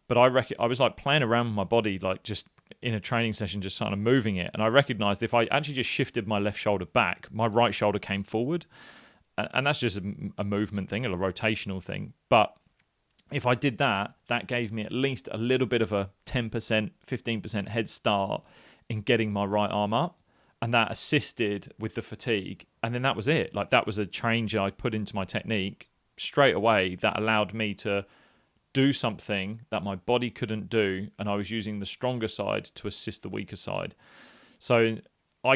But I was like playing around with my body, like just in a training session, just kind of moving it. And I recognized if I actually just shifted my left shoulder back, my right shoulder came forward. And that's just a movement thing, or a rotational thing. But if I did that, that gave me at least a little bit of a 10%, 15% head start in getting my right arm up. And that assisted with the fatigue. And then that was it. Like, that was a change I put into my technique straight away that allowed me to do something that my body couldn't do. And I was using the stronger side to assist the weaker side. So I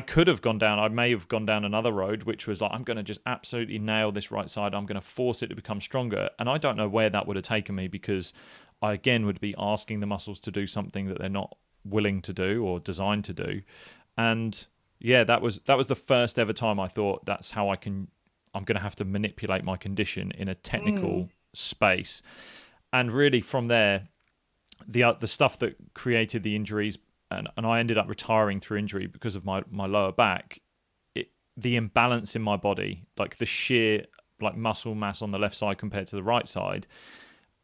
may have gone down another road, which was like, I'm going to just absolutely nail this right side. I'm going to force it to become stronger. And I don't know where that would have taken me, because I, again, would be asking the muscles to do something that they're not willing to do or designed to do. And yeah, that was the first ever time I thought that's how I'm going to have to manipulate my condition in a technical space. And really from there, the stuff that created the injuries, and I ended up retiring through injury because of my lower back, the imbalance in my body, like the sheer like muscle mass on the left side compared to the right side.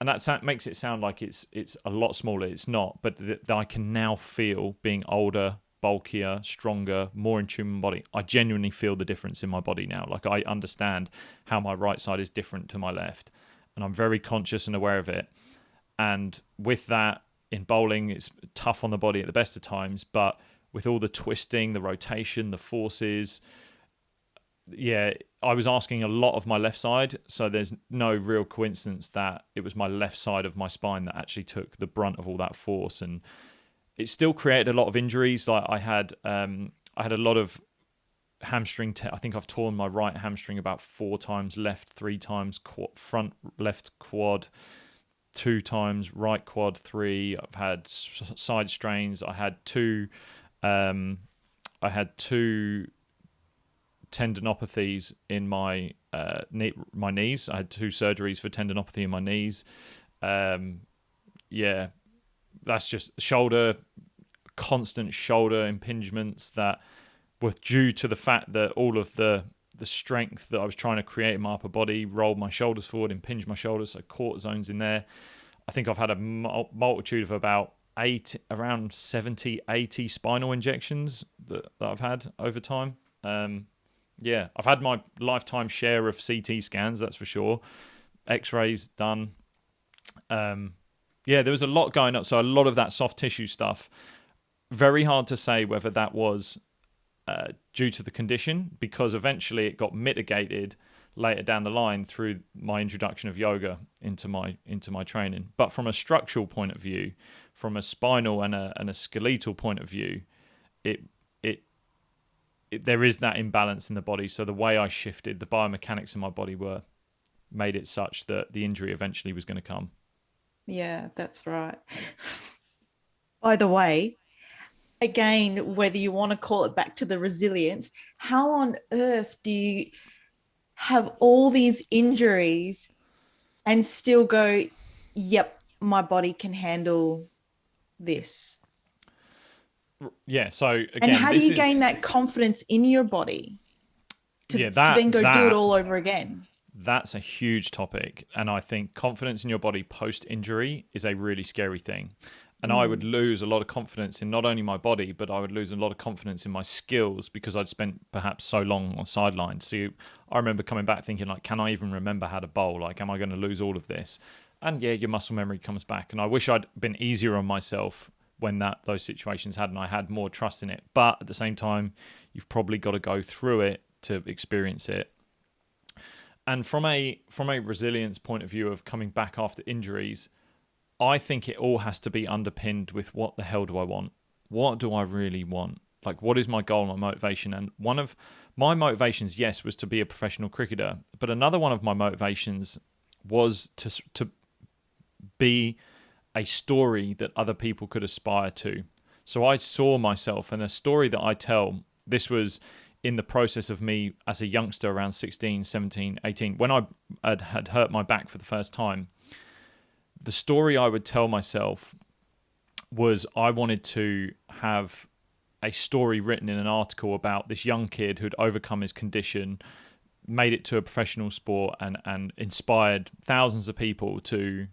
And that makes it sound like it's a lot smaller. It's not, but I can now feel, being older, bulkier, stronger, more in tune with my body, I genuinely feel the difference in my body now. Like, I understand how my right side is different to my left, and I'm very conscious and aware of it. And with that, in bowling, it's tough on the body at the best of times, but with all the twisting, the rotation, the forces, yeah, I was asking a lot of my left side. So there's no real coincidence that it was my left side of my spine that actually took the brunt of all that force. And it still created a lot of injuries. Like, I had a lot of hamstring. I think I've torn my right hamstring about 4 times, left 3 times, front left quad 2 times, right quad 3. I've had side strains. I had two tendinopathies in my knees. I had 2 surgeries for tendinopathy in my knees. Yeah, that's just constant shoulder impingements that were due to the fact that all of the strength that I was trying to create in my upper body rolled my shoulders forward, impinged my shoulders, so cortisone's in there. I think I've had a multitude of around 70, 80 spinal injections that I've had over time. Yeah, I've had my lifetime share of CT scans, that's for sure. X-rays done. Yeah, there was a lot going on. So a lot of that soft tissue stuff, very hard to say whether that was due to the condition, because eventually it got mitigated later down the line through my introduction of yoga into my training. But from a structural point of view, from a spinal and a skeletal point of view, there is that imbalance in the body. So the way I shifted, the biomechanics in my body made it such that the injury eventually was going to come. Yeah, that's right. By the way, again, whether you want to call it back to the resilience, how on earth do you have all these injuries and still go, yep, my body can handle this? Yeah, so again, and how do you gain that confidence in your body to then go do it all over again? That's a huge topic. And I think confidence in your body post-injury is a really scary thing. And I would lose a lot of confidence in not only my body, but I would lose a lot of confidence in my skills because I'd spent perhaps so long on sidelines. So I remember coming back thinking, like, can I even remember how to bowl? Like, am I going to lose all of this? And yeah, your muscle memory comes back. And I wish I'd been easier on myself when those situations had, and I had more trust in it. But at the same time, you've probably got to go through it to experience it. And from a resilience point of view of coming back after injuries, I think it all has to be underpinned with what the hell do I want? What do I really want? Like, what is my goal, my motivation? And one of my motivations, yes, was to be a professional cricketer. But another one of my motivations was to be a story that other people could aspire to. So I saw myself, and a story that I tell, this was in the process of me as a youngster around 16, 17, 18, when I had hurt my back for the first time. The story I would tell myself was I wanted to have a story written in an article about this young kid who'd overcome his condition, made it to a professional sport, and inspired thousands of people to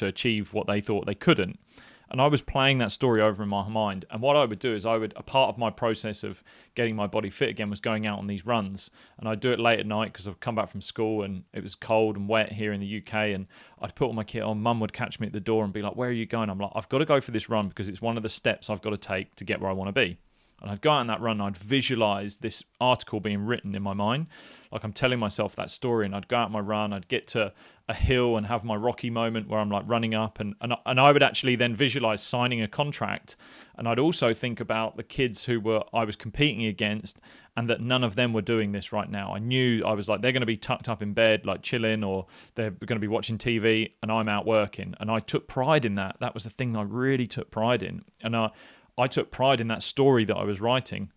achieve what they thought they couldn't. And I was playing that story over in my mind. And what I would do is a part of my process of getting my body fit again was going out on these runs. And I'd do it late at night because I'd come back from school and it was cold and wet here in the UK. And I'd put all my kit on. Mum would catch me at the door and be like, where are you going? I'm like, I've got to go for this run because it's one of the steps I've got to take to get where I want to be. And I'd go out on that run and I'd visualize this article being written in my mind. Like I'm telling myself that story, and I'd go out on my run, I'd get to a hill and have my Rocky moment where I'm like running up, and I would actually then visualize signing a contract. And I'd also think about the kids I was competing against, and that none of them were doing this right now. I knew I was like, they're going to be tucked up in bed, like chilling, or they're going to be watching TV, and I'm out working. And I took pride in that. That was the thing that I really took pride in. And I took pride in that story that I was writing.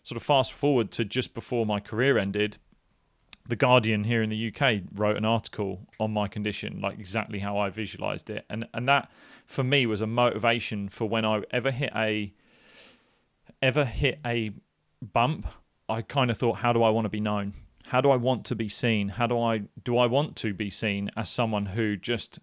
Sort of fast forward to just before my career ended, The Guardian here in the UK wrote an article on my condition, like exactly how I visualized it. And that for me was a motivation for when I ever hit a bump, I kind of thought, how do I want to be known? How do I want to be seen? Do I want to be seen as someone who just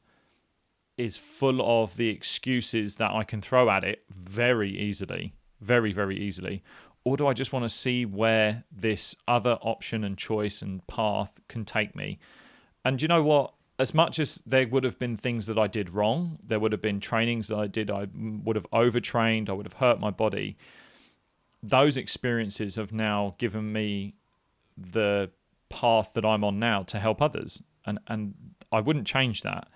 is full of the excuses that I can throw at it very easily, very, very easily? Or do I just want to see where this other option and choice and path can take me? And you know what? As much as there would have been things that I did wrong, there would have been trainings that I would have overtrained, I would have hurt my body. Those experiences have now given me the path that I'm on now to help others. And I wouldn't change that,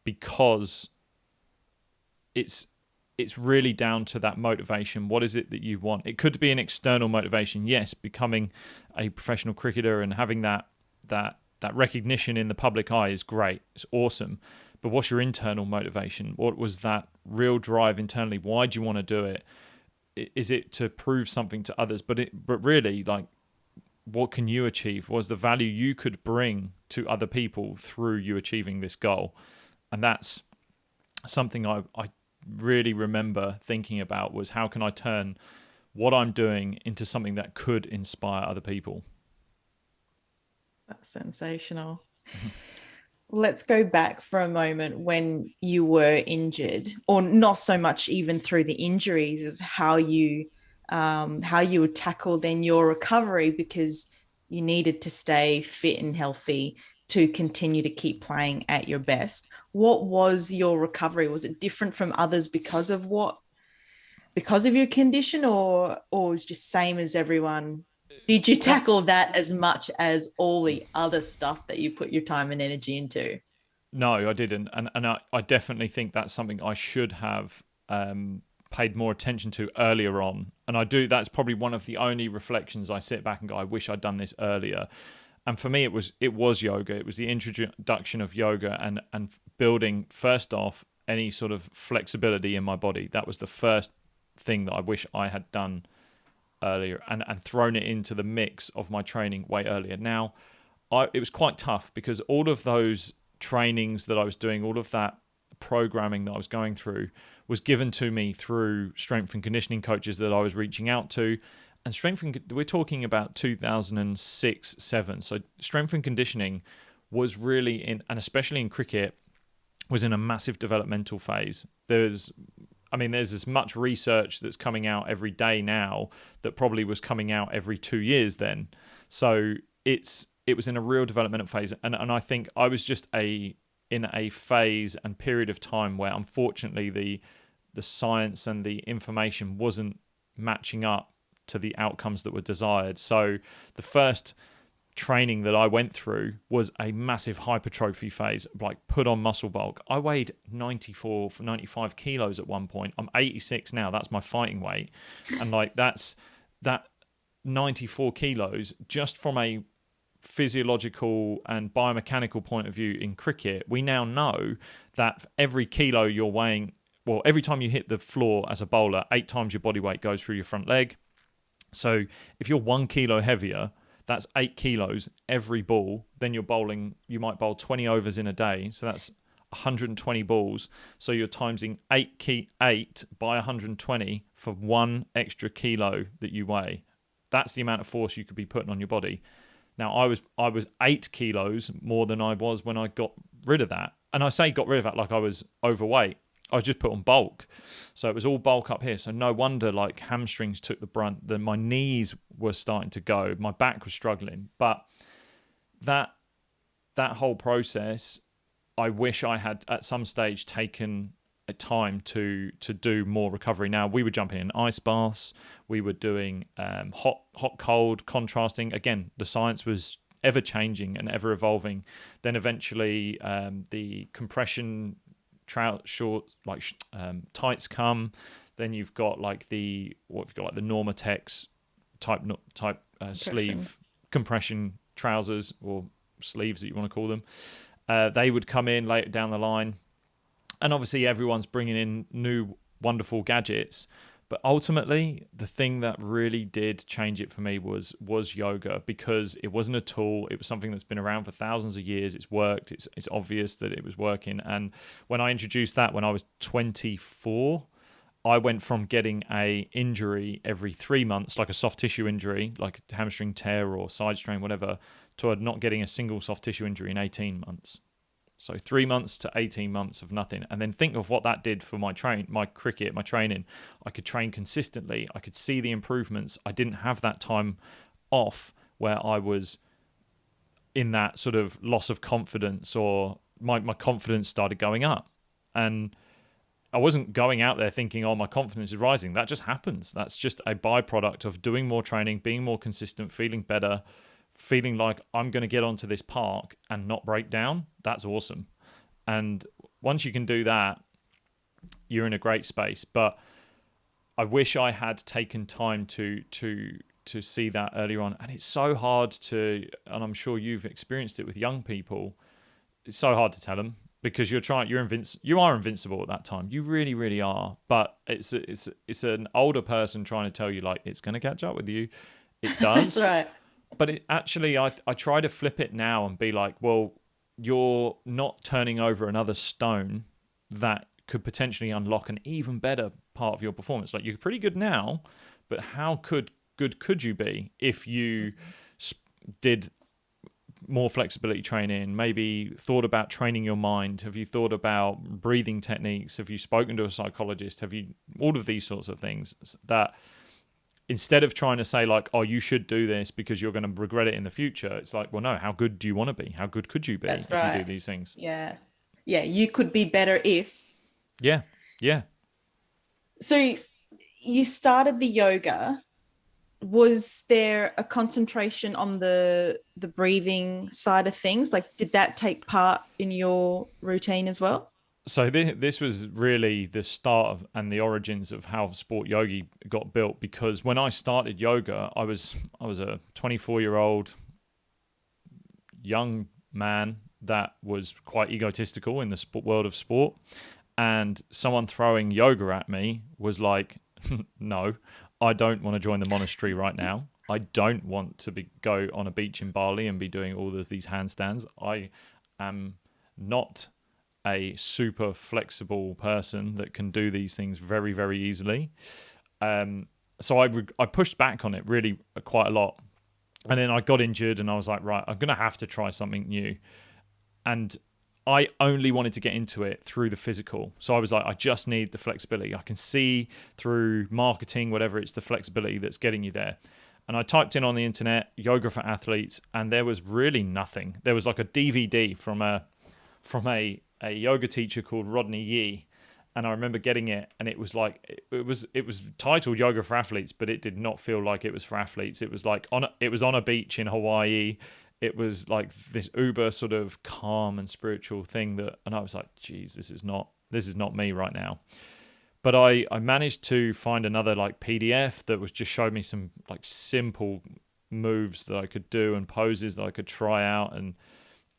because it's really down to that motivation. What is it that you want? It could be an external motivation. Yes, becoming a professional cricketer and having that recognition in the public eye is great. It's awesome. But what's your internal motivation? What was that real drive internally? Why do you want to do it? Is it to prove something to others? But really, like, what can you achieve? What's the value you could bring to other people through you achieving this goal? And that's something I really remember thinking about, was how can I turn what I'm doing into something that could inspire other people? That's sensational. Let's go back for a moment when you were injured, or not so much even through the injuries, is how you would tackle then your recovery, because you needed to stay fit and healthy to continue to keep playing at your best. What was your recovery? Was it different from others because of your condition, or was just same as everyone? Did you tackle that as much as all the other stuff that you put your time and energy into? No, I didn't. And I definitely think that's something I should have paid more attention to earlier on. And I do. That's probably one of the only reflections I sit back and go, I wish I'd done this earlier. And for me, it was yoga. It was the introduction of yoga and building, first off, any sort of flexibility in my body. That was the first thing that I wish I had done earlier, and thrown it into the mix of my training way earlier. Now, it was quite tough, because all of those trainings that I was doing, all of that programming that I was going through, was given to me through strength and conditioning coaches that I was reaching out to. And we're talking about 2006-7. So strength and conditioning was really and especially in cricket, was in a massive developmental phase. There's I mean, there's as much research that's coming out every day now that probably was coming out every 2 years then. So it was in a real developmental phase, and I think I was just in a phase and period of time where unfortunately the science and the information wasn't matching up to the outcomes that were desired. So the first training that I went through was a massive hypertrophy phase, like put on muscle bulk. I weighed 95 kilos at one point. I'm 86 now. That's my fighting weight. And like that 94 kilos just from a physiological and biomechanical point of view in cricket, we now know that every kilo you're weighing, well, every time you hit the floor as a bowler, 8 times your body weight goes through your front leg. So if you're 1 kilo heavier, that's 8 kilos every ball. Then you're bowling, you might bowl 20 overs in a day. So that's 120 balls. So you're timesing 8 by 120 for 1 extra kilo that you weigh. That's the amount of force you could be putting on your body. Now, I was 8 kilos more than I was when I got rid of that. And I say got rid of that like I was overweight. I was just put on bulk. So it was all bulk up here. So no wonder like hamstrings took the brunt. Then my knees were starting to go. My back was struggling. But that whole process, I wish I had at some stage taken a time to do more recovery. Now, we were jumping in ice baths. We were doing hot, cold, contrasting. Again, the science was ever changing and ever evolving. Then eventually the compression shorts, like tights come. Then you've got like the Normatex type sleeve compression trousers or sleeves that you want to call them. They would come in later down the line, and obviously everyone's bringing in new wonderful gadgets. But ultimately, the thing that really did change it for me was yoga, because it wasn't a tool. It was something that's been around for thousands of years. It's worked. It's obvious that it was working. And when I introduced that when I was 24, I went from getting a injury every 3 months, like a soft tissue injury, like a hamstring tear or side strain, whatever, to not getting a single soft tissue injury in 18 months. So 3 months to 18 months of nothing. And then think of what that did for my cricket, my training. I could train consistently. I could see the improvements. I didn't have that time off where I was in that sort of loss of confidence, or my confidence started going up. And I wasn't going out there thinking, oh, my confidence is rising. That just happens. That's just a byproduct of doing more training, being more consistent, feeling better, feeling like I'm going to get onto this park and not break down. That's awesome. And once you can do that, you're in a great space. But I wish I had taken time to see that earlier on. And it's so hard to, and I'm sure you've experienced it with young people, it's so hard to tell them, because you are invincible at that time. You really, really are. But it's an older person trying to tell you, like, it's going to catch up with you. It does. That's right. But it actually, I try to flip it now and be like, well, you're not turning over another stone that could potentially unlock an even better part of your performance. Like, you're pretty good now, but how good could you be if you did more flexibility training, maybe thought about training your mind? Have you thought about breathing techniques? Have you spoken to a psychologist? Have you, all of these sorts of things that, instead of trying to say like, oh, you should do this because you're going to regret it in the future, it's like, well, no, how good do you want to be? How good could you be if you do these things? Yeah. Yeah, you could be better if. Yeah. Yeah. So you started the yoga. Was there a concentration on the breathing side of things? Like, did that take part in your routine as well? So this was really the start of and the origins of how Sport Yogi got built, because when I started yoga, I was a 24-year-old young man that was quite egotistical in the world of sport, and someone throwing yoga at me was like, no, I don't want to join the monastery right now. I don't want to go on a beach in Bali and be doing all of these handstands. I am not a super flexible person that can do these things very, very easily. So I pushed back on it really quite a lot. And then I got injured and I was like, right, I'm going to have to try something new. And I only wanted to get into it through the physical. So I was like, I just need the flexibility. I can see through marketing, whatever, it's the flexibility that's getting you there. And I typed in on the internet, yoga for athletes, and there was really nothing. There was like a DVD from a yoga teacher called Rodney Yee. And I remember getting it, and it was like it was titled Yoga for Athletes, but it did not feel like it was for athletes. It was like it was on a beach in Hawaii. It was like this uber sort of calm and spiritual thing and I was like, geez, this is not me right now. But I managed to find another like PDF that was just showed me some like simple moves that I could do and poses that I could try out, and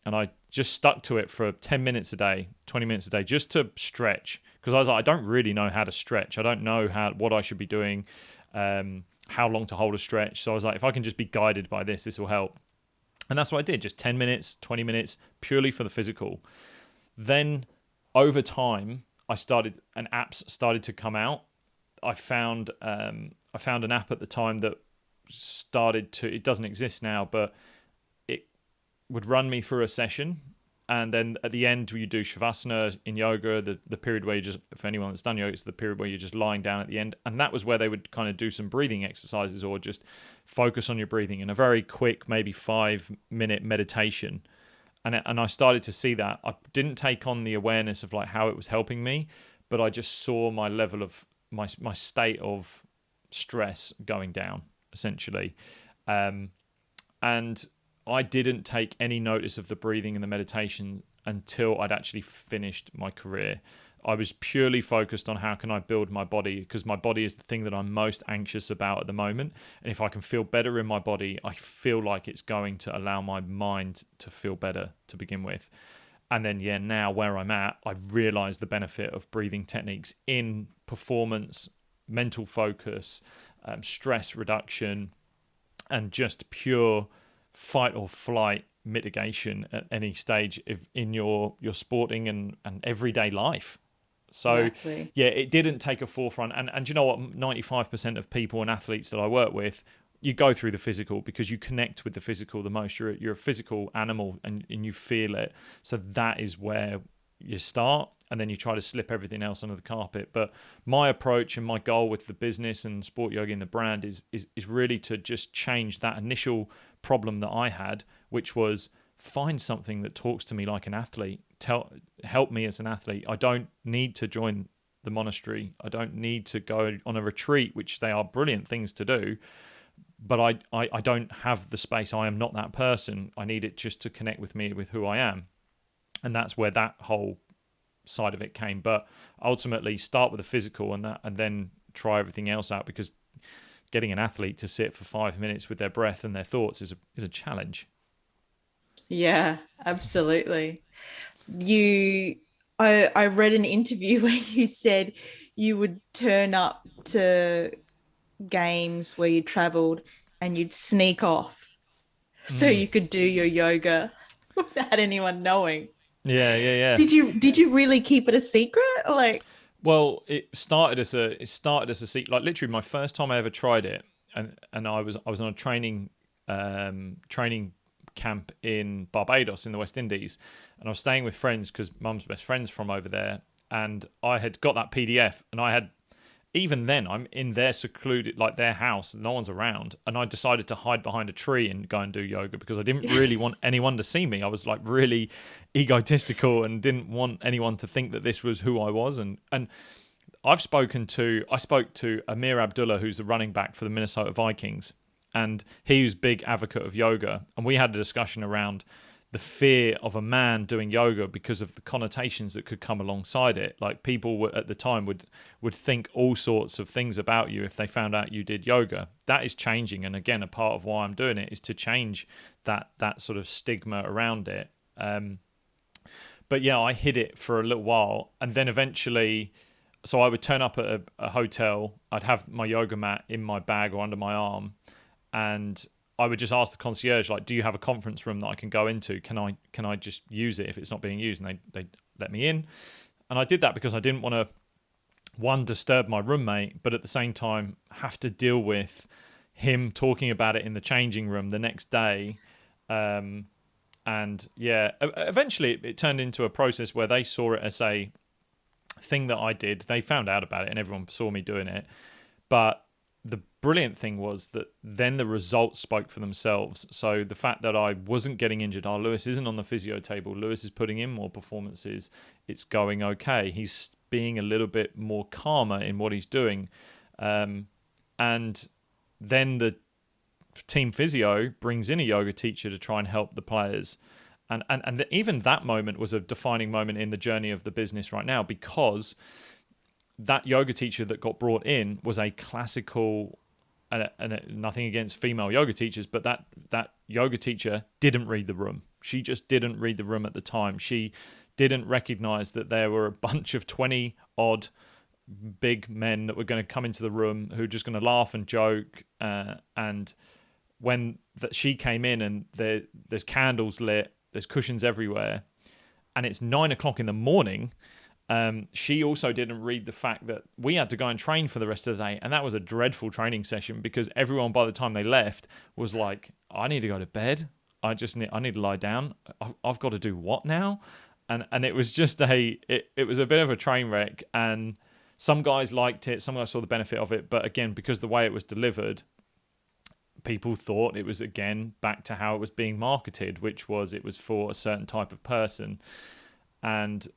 I just stuck to it for 10 minutes a day, 20 minutes a day, just to stretch, because I was like, I don't really know how to stretch. I don't know what I should be doing, how long to hold a stretch. So I was like, if I can just be guided by this will help. And that's what I did, just 10 minutes, 20 minutes, purely for the physical. Then over time, apps started to come out. I found an app at the time that it doesn't exist now, but it would run me through a session. And then at the end, you do Shavasana in yoga, the period where you just, for anyone that's done yoga, it's the period where you're just lying down at the end. And that was where they would kind of do some breathing exercises or just focus on your breathing in a very quick, maybe 5-minute meditation. And I started to see that. I didn't take on the awareness of like how it was helping me, but I just saw my level of my state of stress going down, essentially. And I didn't take any notice of the breathing and the meditation until I'd actually finished my career. I was purely focused on how can I build my body, because my body is the thing that I'm most anxious about at the moment. And if I can feel better in my body, I feel like it's going to allow my mind to feel better to begin with. And then, now where I'm at, I realize the benefit of breathing techniques in performance, mental focus, stress reduction, and just pure fight or flight mitigation at any stage in your sporting and everyday life. So Exactly. it didn't take a forefront. And you know what? 95% of people and athletes that I work with, you go through the physical because you connect with the physical the most. You're a physical animal and you feel it. So that is where you start, and then you try to slip everything else under the carpet. But my approach and my goal with the business and Sport Yogi and the brand is really to just change that initial problem that I had, which was find something that talks to me like an athlete. Help me as an athlete. I don't need to join the monastery. I don't need to go on a retreat, which they are brilliant things to do. But I don't have the space. I am not that person. I need it just to connect with me, with who I am. And that's where that whole side of it came. But ultimately, start with the physical and then try everything else out, because getting an athlete to sit for 5 minutes with their breath and their thoughts is a challenge. Yeah, absolutely. I read an interview where you said you would turn up to games where you traveled and you'd sneak off so Mm. you could do your yoga without anyone knowing. Yeah. Did you really keep it a secret? Like, Well, it started as a secret. Like literally, my first time I ever tried it, and I was on a training camp in Barbados in the West Indies, and I was staying with friends because Mum's best friend's from over there, and I had got that PDF, and I had. Even then, I'm in their secluded, like their house, no one's around. And I decided to hide behind a tree and go and do yoga because I didn't really want anyone to see me. I was like really egotistical and didn't want anyone to think that this was who I was. And I spoke to Amir Abdullah, who's the running back for the Minnesota Vikings. And he was a big advocate of yoga. And we had a discussion around the fear of a man doing yoga because of the connotations that could come alongside it. Like people at the time would think all sorts of things about you if they found out you did yoga. That is changing, and again, a part of why I'm doing it is to change that sort of stigma around it. But yeah, I hid it for a little while, and then eventually, so I would turn up at a hotel. I'd have my yoga mat in my bag or under my arm, and I would just ask the concierge, like, do you have a conference room that I can go into? Can I just use it if it's not being used? And they let me in. And I did that because I didn't want to, one, disturb my roommate, but at the same time have to deal with him talking about it in the changing room the next day. And yeah, eventually it turned into a process where they saw it as a thing that I did. They found out about it and everyone saw me doing it. But the brilliant thing was that then the results spoke for themselves. So the fact that I wasn't getting injured, Lewis isn't on the physio table, Lewis is putting in more performances, it's going okay. He's being a little bit more calmer in what he's doing. And then the team physio brings in a yoga teacher to try and help the players. And even that moment was a defining moment in the journey of the business right now, because that yoga teacher that got brought in was a classical, and nothing against female yoga teachers, but that yoga teacher didn't read the room. She just didn't read the room at the time. She didn't recognize that there were a bunch of 20 odd big men that were going to come into the room who were just going to laugh and joke. And when she came in and there's candles lit, there's cushions everywhere, and it's 9 o'clock in the morning, she also didn't read the fact that we had to go and train for the rest of the day. And that was a dreadful training session, because everyone by the time they left was like, I need to go to bed. I need to lie down. I've got to do what now? And it was just it was a bit of a train wreck. And some guys liked it. Some guys saw the benefit of it. But again, because the way it was delivered, people thought it was, again, back to how it was being marketed, which was it was for a certain type of person. And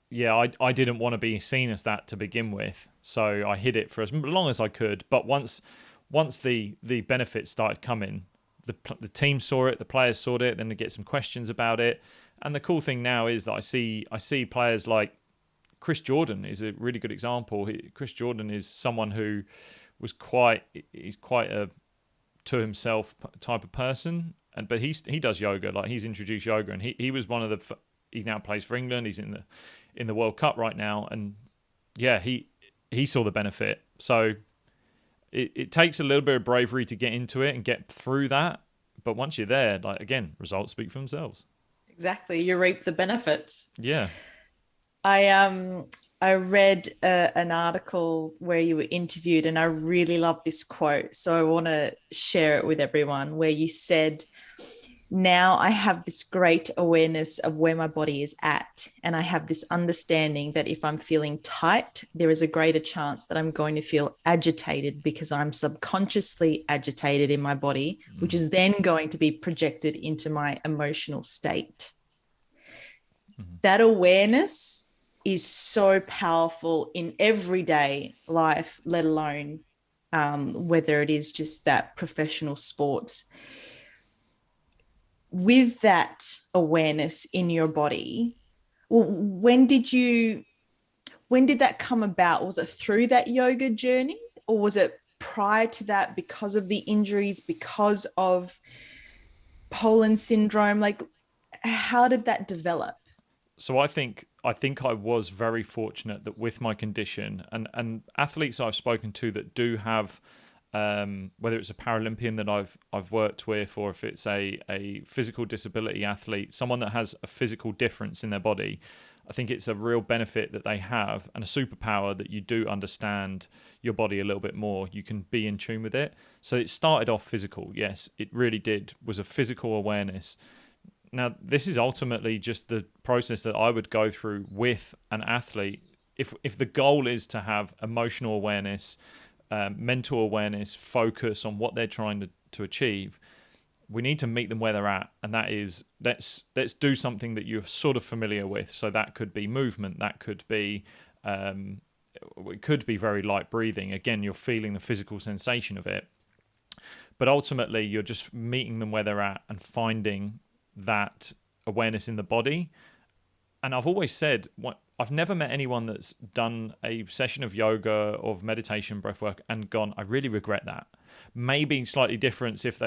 yeah, I didn't want to be seen as that to begin with, so I hid it for as long as I could. But once the benefits started coming, the team saw it, the players saw it, then they get some questions about it. And the cool thing now is that I see players like Chris Jordan is a really good example. Chris Jordan is someone who was quite a to himself type of person, but he does yoga. Like, he's introduced yoga, and he was one of the. He now plays for England. He's in the World Cup right now, and yeah, he saw the benefit. So it takes a little bit of bravery to get into it and get through that. But once you're there, like, again, results speak for themselves. Exactly, you reap the benefits. Yeah. I read an article where you were interviewed, and I really love this quote. So I want to share it with everyone, where you said, now I have this great awareness of where my body is at. And I have this understanding that if I'm feeling tight, there is a greater chance that I'm going to feel agitated, because I'm subconsciously agitated in my body, which is then going to be projected into my emotional state. Mm-hmm. That awareness is so powerful in everyday life, let alone whether it is just that professional sports. With that awareness in your body, when did that come about? Was it through that yoga journey, or was it prior to that, because of the injuries, because of Pollen syndrome? Like, how did that develop? So I think I was very fortunate that with my condition, and athletes I've spoken to that do have, whether it's a Paralympian that I've worked with, or if it's a physical disability athlete, someone that has a physical difference in their body, I think it's a real benefit that they have, and a superpower that you do understand your body a little bit more. You can be in tune with it. So it started off physical. Yes, it really did. Was a physical awareness. Now, this is ultimately just the process that I would go through with an athlete. If the goal is to have emotional awareness, mental awareness, focus on what they're trying to achieve, we need to meet them where they're at, and that is let's do something that you're sort of familiar with. So that could be movement, that could be it could be very light breathing. Again, you're feeling the physical sensation of it, but ultimately you're just meeting them where they're at and finding that awareness in the body. And I've always said, I've never met anyone that's done a session of yoga or of meditation, breathwork, and gone, I really regret that. Maybe slightly different if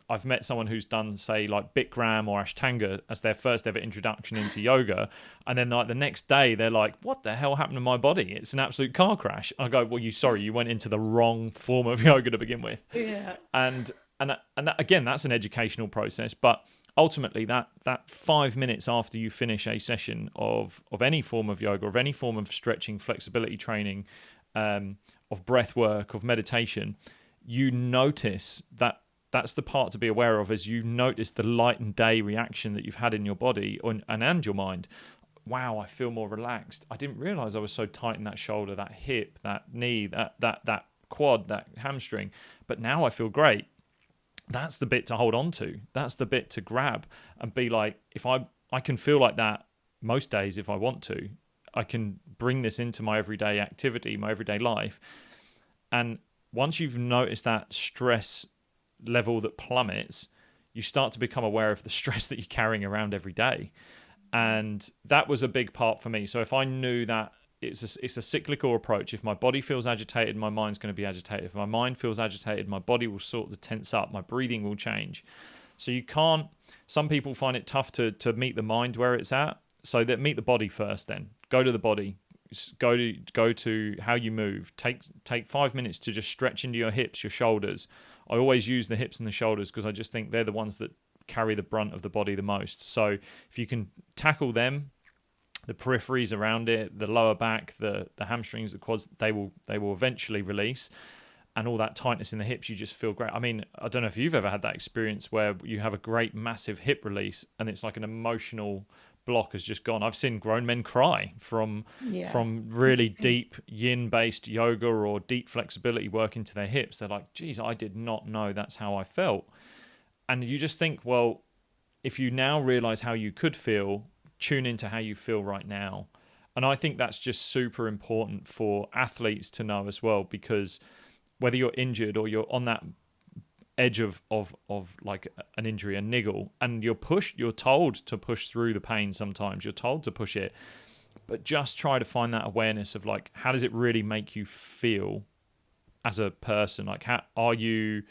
I've met someone who's done, say, like Bikram or Ashtanga as their first ever introduction into yoga, and then like the next day they're like, what the hell happened to my body? It's an absolute car crash. And I go, well, you went into the wrong form of yoga to begin with. Yeah. And that, again, that's an educational process, but ultimately, that 5 minutes after you finish a session of any form of yoga, of any form of stretching, flexibility training, of breath work, of meditation, you notice that that's the part to be aware of as you notice the light and day reaction that you've had in your body and your mind. Wow, I feel more relaxed. I didn't realize I was so tight in that shoulder, that hip, that knee, that quad, that hamstring. But now I feel great. That's the bit to hold on to. That's the bit to grab and be like, if I can feel like that most days if I want to. I can bring this into my everyday activity, my everyday life. And once you've noticed that stress level that plummets, you start to become aware of the stress that you're carrying around every day. And that was a big part for me. So if I knew that it's a cyclical approach, if my body feels agitated, my mind's going to be agitated. If my mind feels agitated, my body will sort of tense up, my breathing will change. So you can't, some people find it tough to meet the mind where it's at. So that meet the body first then. Go to the body. Go to how you move. Take 5 minutes to just stretch into your hips, your shoulders. I always use the hips and the shoulders because I just think they're the ones that carry the brunt of the body the most. So if you can tackle them, the peripheries around it, the lower back, the hamstrings, the quads, they will eventually release. And all that tightness in the hips, you just feel great. I mean, I don't know if you've ever had that experience where you have a great massive hip release and it's like an emotional block has just gone. I've seen grown men cry from really deep yin-based yoga or deep flexibility work into their hips. They're like, geez, I did not know that's how I felt. And you just think, well, if you now realize how you could feel, tune into how you feel right now. And I think that's just super important for athletes to know as well, because whether you're injured or you're on that edge of like an injury, a niggle, and you're told to push through the pain sometimes, you're told to push it, but just try to find that awareness of like, how does it really make you feel as a person? Like, how are you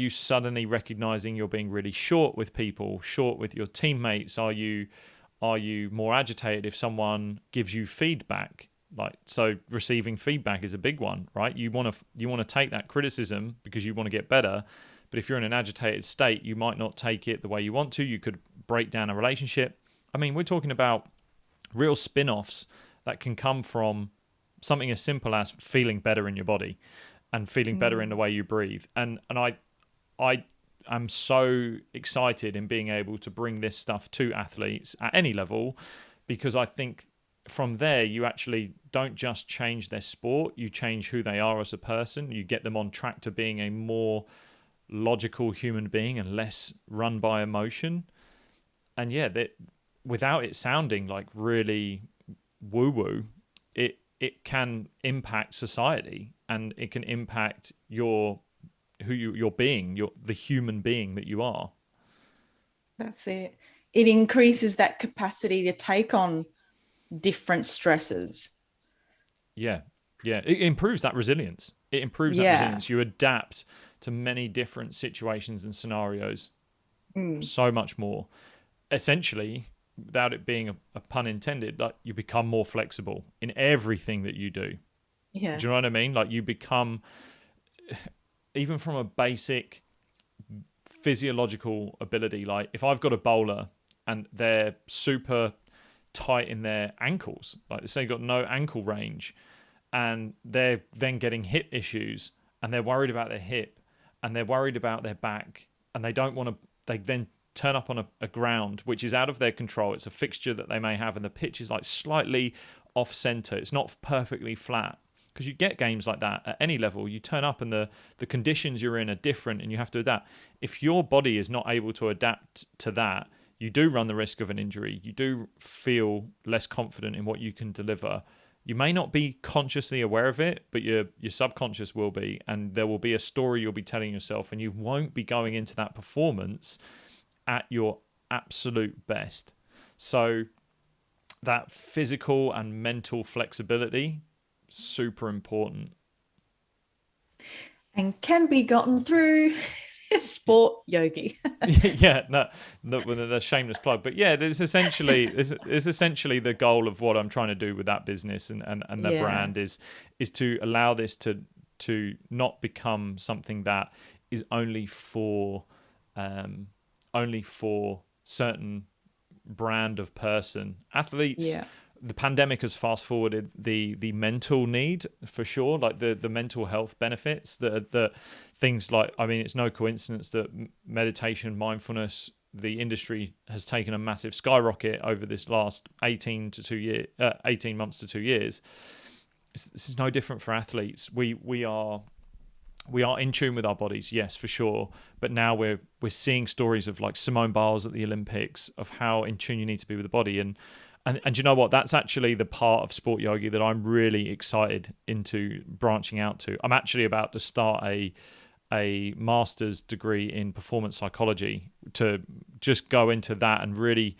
suddenly recognizing you're being really short with people, short with your teammates? Are you more agitated if someone gives you feedback? Like, so receiving feedback is a big one, right? You want to take that criticism because you want to get better, but if you're in an agitated state, you might not take it the way you want to. You could break down a relationship. I mean, we're talking about real spin-offs that can come from something as simple as feeling better in your body and feeling better in the way you breathe. And I am so excited in being able to bring this stuff to athletes at any level, because I think from there, you actually don't just change their sport, you change who they are as a person. You get them on track to being a more logical human being and less run by emotion. And yeah, without it sounding like really woo-woo, it can impact society, and it can impact your being, the human being that you are. That's it. It increases that capacity to take on different stresses. Yeah. It improves that resilience. You adapt to many different situations and scenarios so much more. Essentially, without it being a pun intended, like, you become more flexible in everything that you do. Yeah. Do you know what I mean? Like, you become, even from a basic physiological ability, like if I've got a bowler and they're super tight in their ankles, like say got no ankle range, and they're then getting hip issues, and they're worried about their hip, and they're worried about their back, and they then turn up on a ground which is out of their control. It's a fixture that they may have, and the pitch is like slightly off center. It's not perfectly flat, because you get games like that at any level. You turn up and the conditions you're in are different, and you have to adapt. If your body is not able to adapt to that, you do run the risk of an injury. You do feel less confident in what you can deliver. You may not be consciously aware of it, but your subconscious will be, and there will be a story you'll be telling yourself, and you won't be going into that performance at your absolute best. So that physical and mental flexibility, super important. And can be gotten through sport yogi. Yeah, no, the shameless plug, but yeah, it's essentially the goal of what I'm trying to do with that business and the brand is to allow this to not become something that is only for certain brand of person. Athletes the pandemic has fast forwarded the mental need for sure, like the mental health benefits that things like, I mean, it's no coincidence that meditation, mindfulness, the industry has taken a massive skyrocket over this last 18 months to 2 years. This is no different for athletes. We are in tune with our bodies, yes, for sure. But now we're seeing stories of like Simone Biles at the Olympics, of how in tune you need to be with the body. And you know what? That's actually the part of sport yogi that I'm really excited into branching out to. I'm actually about to start a master's degree in performance psychology to just go into that, and really,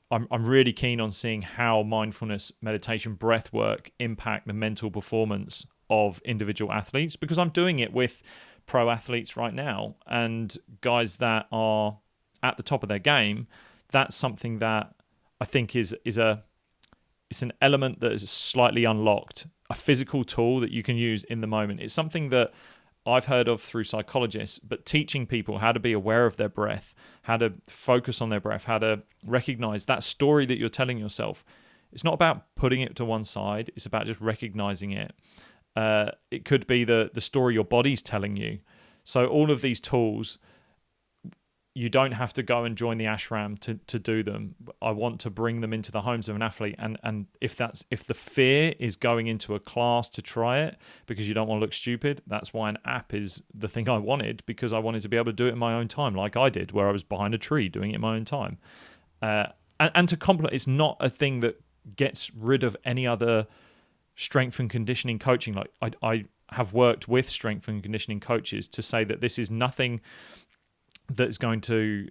I'm really keen on seeing how mindfulness, meditation, breath work impact the mental performance of individual athletes, because I'm doing it with pro athletes right now and guys that are at the top of their game. That's something that I think it's an element that is slightly unlocked, a physical tool that you can use in the moment. It's something that I've heard of through psychologists, but teaching people how to be aware of their breath, how to focus on their breath, how to recognize that story that you're telling yourself. It's not about putting it to one side. It's about just recognizing it. It could be the story your body's telling you. So all of these tools, you don't have to go and join the ashram to do them. I want to bring them into the homes of an athlete. And if the fear is going into a class to try it because you don't want to look stupid, that's why an app is the thing I wanted, because I wanted to be able to do it in my own time, like I did, where I was behind a tree doing it in my own time. And to complement, it's not a thing that gets rid of any other strength and conditioning coaching. Like I have worked with strength and conditioning coaches to say that this is nothing that's going to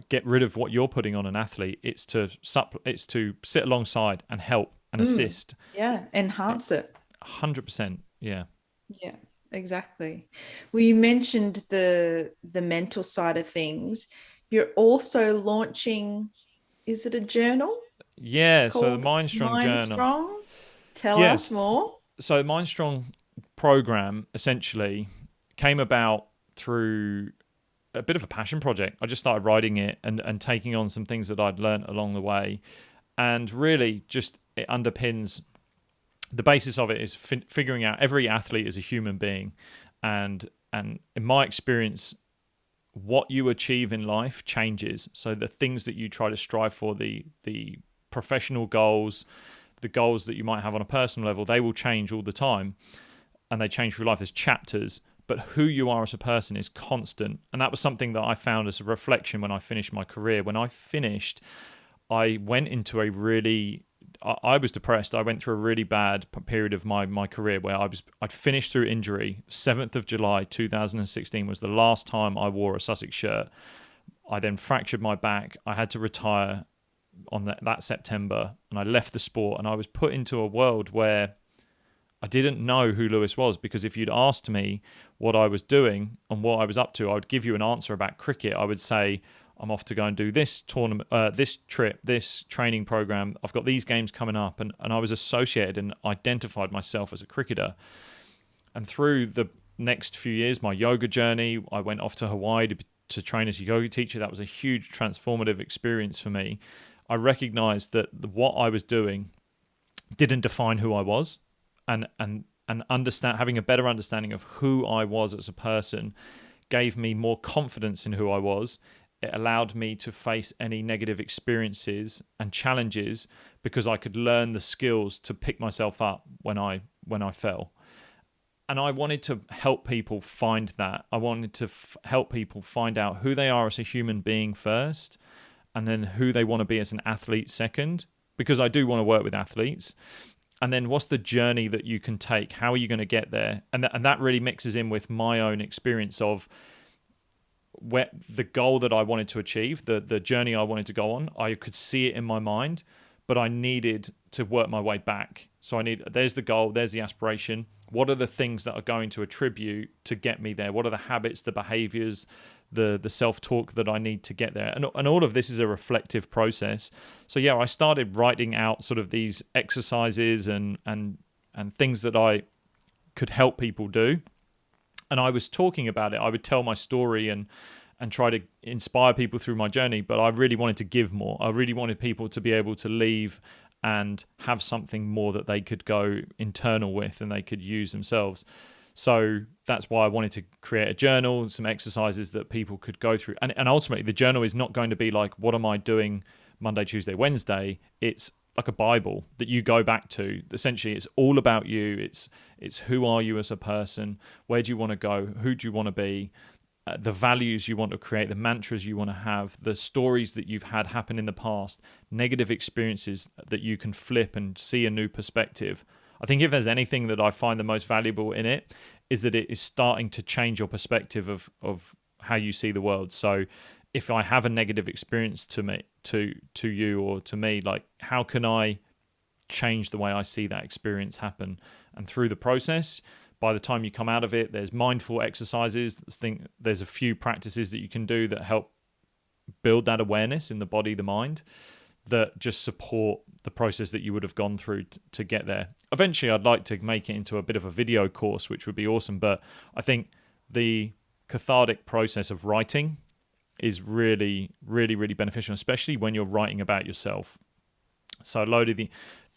get rid of what you're putting on an athlete. It's to sit alongside and help and assist. Yeah, enhance it. 100%. Yeah. Yeah, exactly. Well, you mentioned the mental side of things. You're also launching, is it a journal? Yeah, so the Mind Strong Mind journal. Strong? Tell us more. So Mind Strong program essentially came about through a bit of a passion project. I just started writing it and taking on some things that I'd learned along the way. And really just it underpins, the basis of it is figuring out every athlete is a human being. And in my experience, what you achieve in life changes. So the things that you try to strive for, the professional goals, the goals that you might have on a personal level, they will change all the time, and they change through life. There's chapters, but who you are as a person is constant. And that was something that I found as a reflection when I finished my career. When I finished, I went into I was depressed. I went through a really bad period of my career where I'd finished through injury. 7th of July 2016 was the last time I wore a Sussex shirt. I then fractured my back. I had to retire on that September, and I left the sport, and I was put into a world where I didn't know who Lewis was, because if you'd asked me what I was doing and what I was up to, I would give you an answer about cricket. I would say, I'm off to go and do this tournament, this trip, this training program. I've got these games coming up, and I was associated and identified myself as a cricketer. And through the next few years, my yoga journey, I went off to Hawaii to train as a yoga teacher. That was a huge transformative experience for me. I recognized that what I was doing didn't define who I was, and having a better understanding of who I was as a person gave me more confidence in who I was. It allowed me to face any negative experiences and challenges because I could learn the skills to pick myself up when I fell. And I wanted to help people find that. I wanted to help people find out who they are as a human being first, and then who they want to be as an athlete second, because I do want to work with athletes. And then what's the journey that you can take? How are you going to get there? And that really mixes in with my own experience of where the goal that I wanted to achieve, the journey I wanted to go on. I could see it in my mind, but I needed to work my way back. So there's the goal, there's the aspiration. What are the things that are going to attribute to get me there? What are the habits, the behaviors, the self-talk that I need to get there? And all of this is a reflective process. So yeah, I started writing out sort of these exercises and things that I could help people do. And I was talking about it. I would tell my story and try to inspire people through my journey, but I really wanted to give more. I really wanted people to be able to leave and have something more that they could go internal with and they could use themselves. So that's why I wanted to create a journal, some exercises that people could go through. And ultimately, the journal is not going to be like, what am I doing Monday, Tuesday, Wednesday? It's like a Bible that you go back to. Essentially, it's all about you. It's who are you as a person? Where do you want to go? Who do you want to be? The values you want to create, the mantras you want to have, the stories that you've had happen in the past, negative experiences that you can flip and see a new perspective. I think if there's anything that I find the most valuable in it, is that it is starting to change your perspective of how you see the world. So if I have a negative experience to you or to me, like, how can I change the way I see that experience happen? And through the process, by the time you come out of it, there's mindful exercises. There's a few practices that you can do that help build that awareness in the body, the mind, that just support the process that you would have gone through to get there. Eventually, I'd like to make it into a bit of a video course, which would be awesome. But I think the cathartic process of writing is really, really, really beneficial, especially when you're writing about yourself. So a load of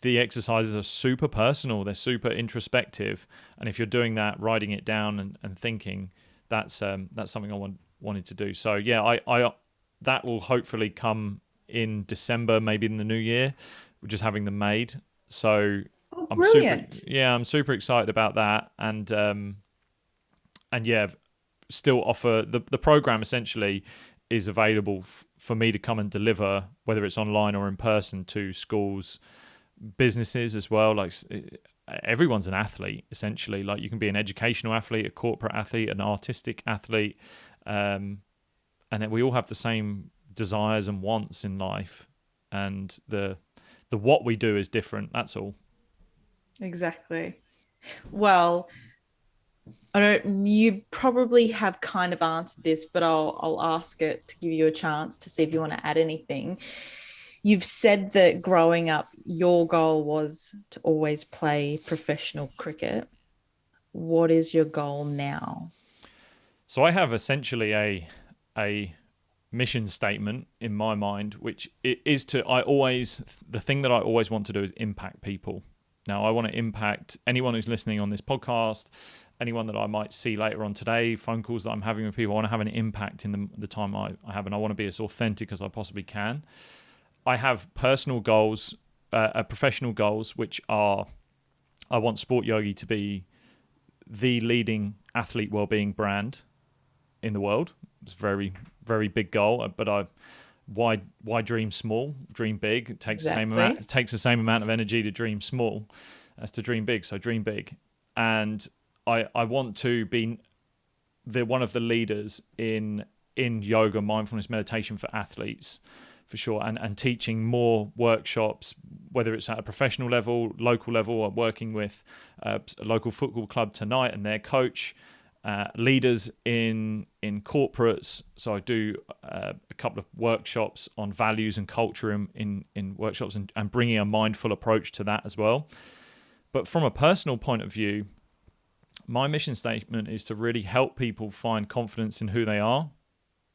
the exercises are super personal, they're super introspective, and if you're doing that, writing it down and thinking, that's something I wanted to do. So yeah, I that will hopefully come in December, maybe in the new year. We're just having them made, so Brilliant. I'm super excited about that, and yeah, still offer the program. Essentially is available for me to come and deliver, whether it's online or in person, to schools, businesses as well. Like, everyone's an athlete essentially. Like, you can be an educational athlete, a corporate athlete, an artistic athlete, and then we all have the same desires and wants in life, and the what we do is different. That's all. Exactly. Well, I don't. You probably have kind of answered this, but I'll ask it to give you a chance to see if you want to add anything. You've said that growing up, your goal was to always play professional cricket. What is your goal now? So I have essentially a mission statement in my mind, which is the thing that I always want to do is impact people. Now, I want to impact anyone who's listening on this podcast, anyone that I might see later on today, phone calls that I'm having with people. I want to have an impact in the time I have, and I want to be as authentic as I possibly can. I have personal goals, professional goals, which are, I want Sport Yogi to be the leading athlete wellbeing brand in the world. It's a very, very big goal, but why dream small? Dream big. It takes the same amount of energy to dream small as to dream big. So dream big, and I want to be one of the leaders in yoga, mindfulness, meditation for athletes, for sure, and teaching more workshops, whether it's at a professional level, local level, or working with a local football club tonight and their coach, leaders in corporates. So I do a couple of workshops on values and culture in workshops, and bringing a mindful approach to that as well. But from a personal point of view, my mission statement is to really help people find confidence in who they are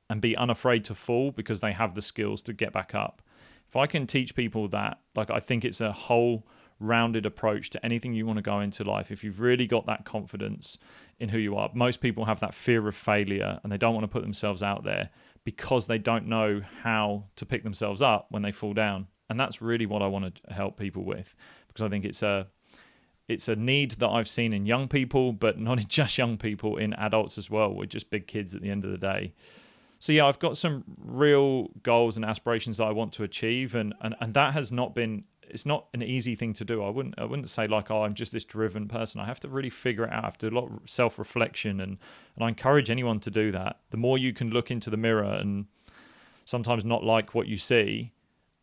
and be unafraid to fall because they have the skills to get back up. If I can teach people that, like, I think it's a whole rounded approach to anything you want to go into life. If you've really got that confidence in who you are, most people have that fear of failure and they don't want to put themselves out there because they don't know how to pick themselves up when they fall down. And that's really what I want to help people with, because I think it's a need that I've seen in young people, but not just young people, in adults as well. We're just big kids at the end of the day. So yeah, I've got some real goals and aspirations that I want to achieve, and that has not been, it's not an easy thing to do. I wouldn't say like, oh, I'm just this driven person. I have to really figure it out. I have to do a lot of self-reflection, and I encourage anyone to do that. The more you can look into the mirror and sometimes not like what you see,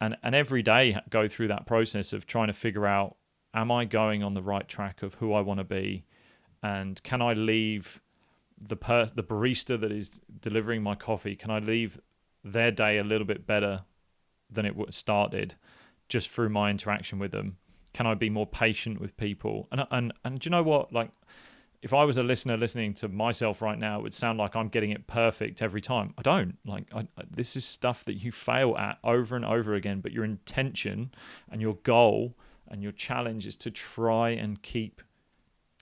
and every day go through that process of trying to figure out, am I going on the right track of who I want to be, and can I leave the barista that is delivering my coffee, can I leave their day a little bit better than it started just through my interaction with them? Can I be more patient with people? And do you know what? Like, if I was a listener listening to myself right now, it would sound like I'm getting it perfect every time. I don't. This is stuff that you fail at over and over again, but your intention and your goal and your challenge is to try and keep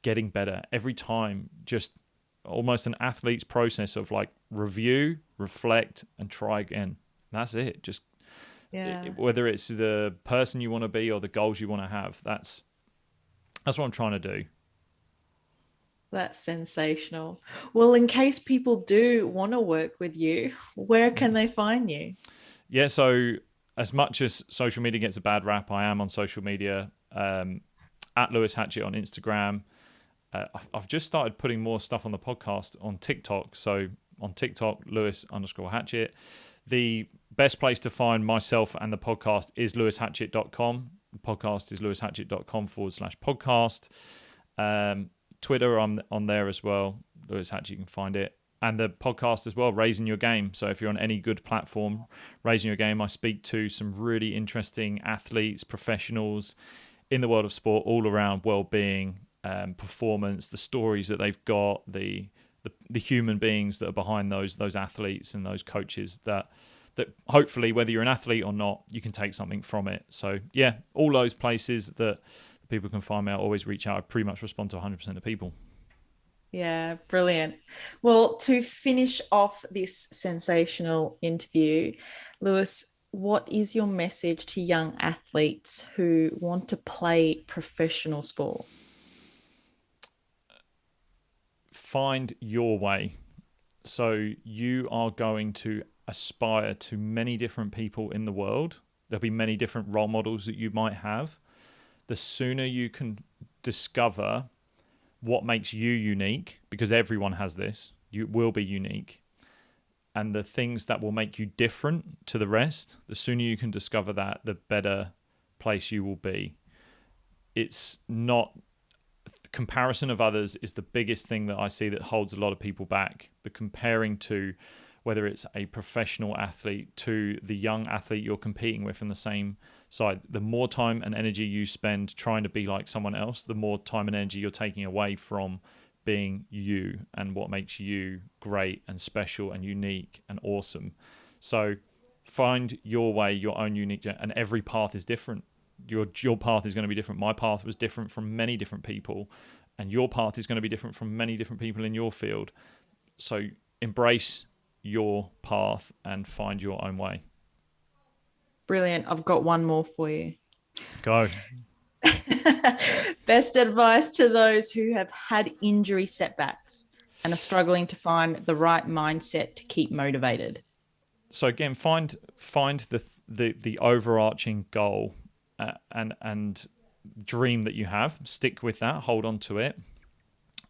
getting better every time. Just almost an athlete's process of like review, reflect, and try again. That's it. Just whether it's the person you want to be or the goals you want to have. That's what I'm trying to do. That's sensational. Well, in case people do want to work with you, where can they find you? Yeah, so as much as social media gets a bad rap, I am on social media, at Lewis Hatchett on Instagram. I've just started putting more stuff on the podcast on TikTok. So on TikTok, Lewis_Hatchett. The best place to find myself and the podcast is lewishatchett.com. The podcast is lewishatchett.com/podcast. Twitter, I'm on there as well. Lewis Hatchett, you can find it. And the podcast as well, Raising Your Game. So if you're on any good platform, Raising Your Game, I speak to some really interesting athletes, professionals in the world of sport, all around well-being, performance, the stories that they've got, the human beings that are behind those athletes and those coaches that hopefully, whether you're an athlete or not, you can take something from it. So yeah, all those places that people can find me, I always reach out. I pretty much respond to 100% of people. Yeah, brilliant. Well, to finish off this sensational interview, Lewis, what is your message to young athletes who want to play professional sport? Find your way. So you are going to aspire to many different people in the world. There'll be many different role models that you might have. The sooner you can discover what makes you unique, because everyone has this, you will be unique, and the things that will make you different to the rest, the sooner you can discover that, the better place you will be. It's not comparison of others is the biggest thing that I see that holds a lot of people back. The comparing to whether it's a professional athlete to the young athlete you're competing with in the same side. The more time and energy you spend trying to be like someone else, the more time and energy you're taking away from being you and what makes you great and special and unique and awesome. So find your way, your own unique, and every path is different. Your path is going to be different. My path was different from many different people, and your path is going to be different from many different people in your field. So embrace your path and find your own way. Brilliant. I've got one more for you. Go. Best advice to those who have had injury setbacks and are struggling to find the right mindset to keep motivated. So again, find the overarching goal and dream that you have. Stick with that. Hold on to it,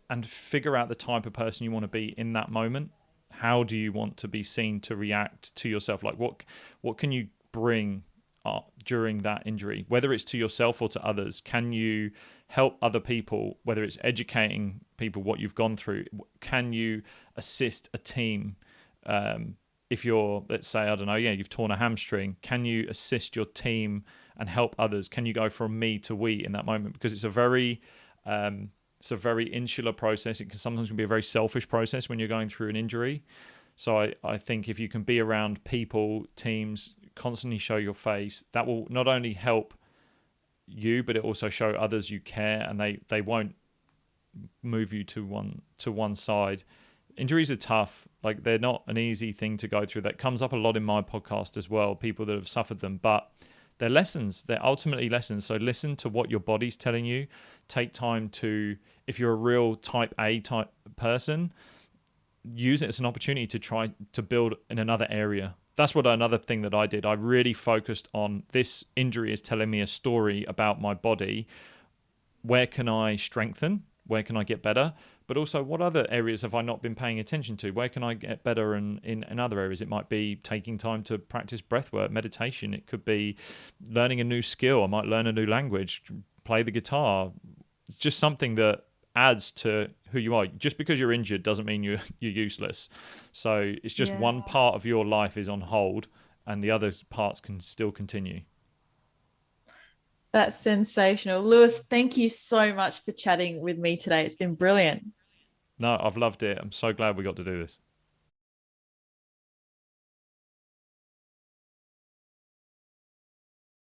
and figure out the type of person you want to be in that moment. How do you want to be seen to react to yourself? Like what can you bring during that injury, whether it's to yourself or to others? Can you help other people, whether it's educating people what you've gone through? Can you assist a team? If you're, let's say, I don't know, you've torn a hamstring, can you assist your team and help others? Can you go from me to we in that moment? Because it's a very insular process. It can sometimes be a very selfish process when you're going through an injury. So I think if you can be around people, teams, constantly show your face, that will not only help you, but it also show others you care, and they won't move you to one side. Injuries are tough. Like, they're not an easy thing to go through. That comes up a lot in my podcast as well, people that have suffered them, but they're lessons. They're ultimately lessons. So listen to what your body's telling you. Take time to, if you're a real type A type person, use it as an opportunity to try to build in another area. That's another thing that I did. I really focused on, this injury is telling me a story about my body. Where can I strengthen? Where can I get better? But also, what other areas have I not been paying attention to? Where can I get better in other areas? It might be taking time to practice breathwork, meditation. It could be learning a new skill. I might learn a new language, play the guitar. It's just something that adds to who you are. Just because you're injured doesn't mean you're useless. So it's just one part of your life is on hold, and the other parts can still continue. That's sensational. Lewis, thank you so much for chatting with me today. It's been brilliant. No, I've loved it. I'm so glad we got to do this.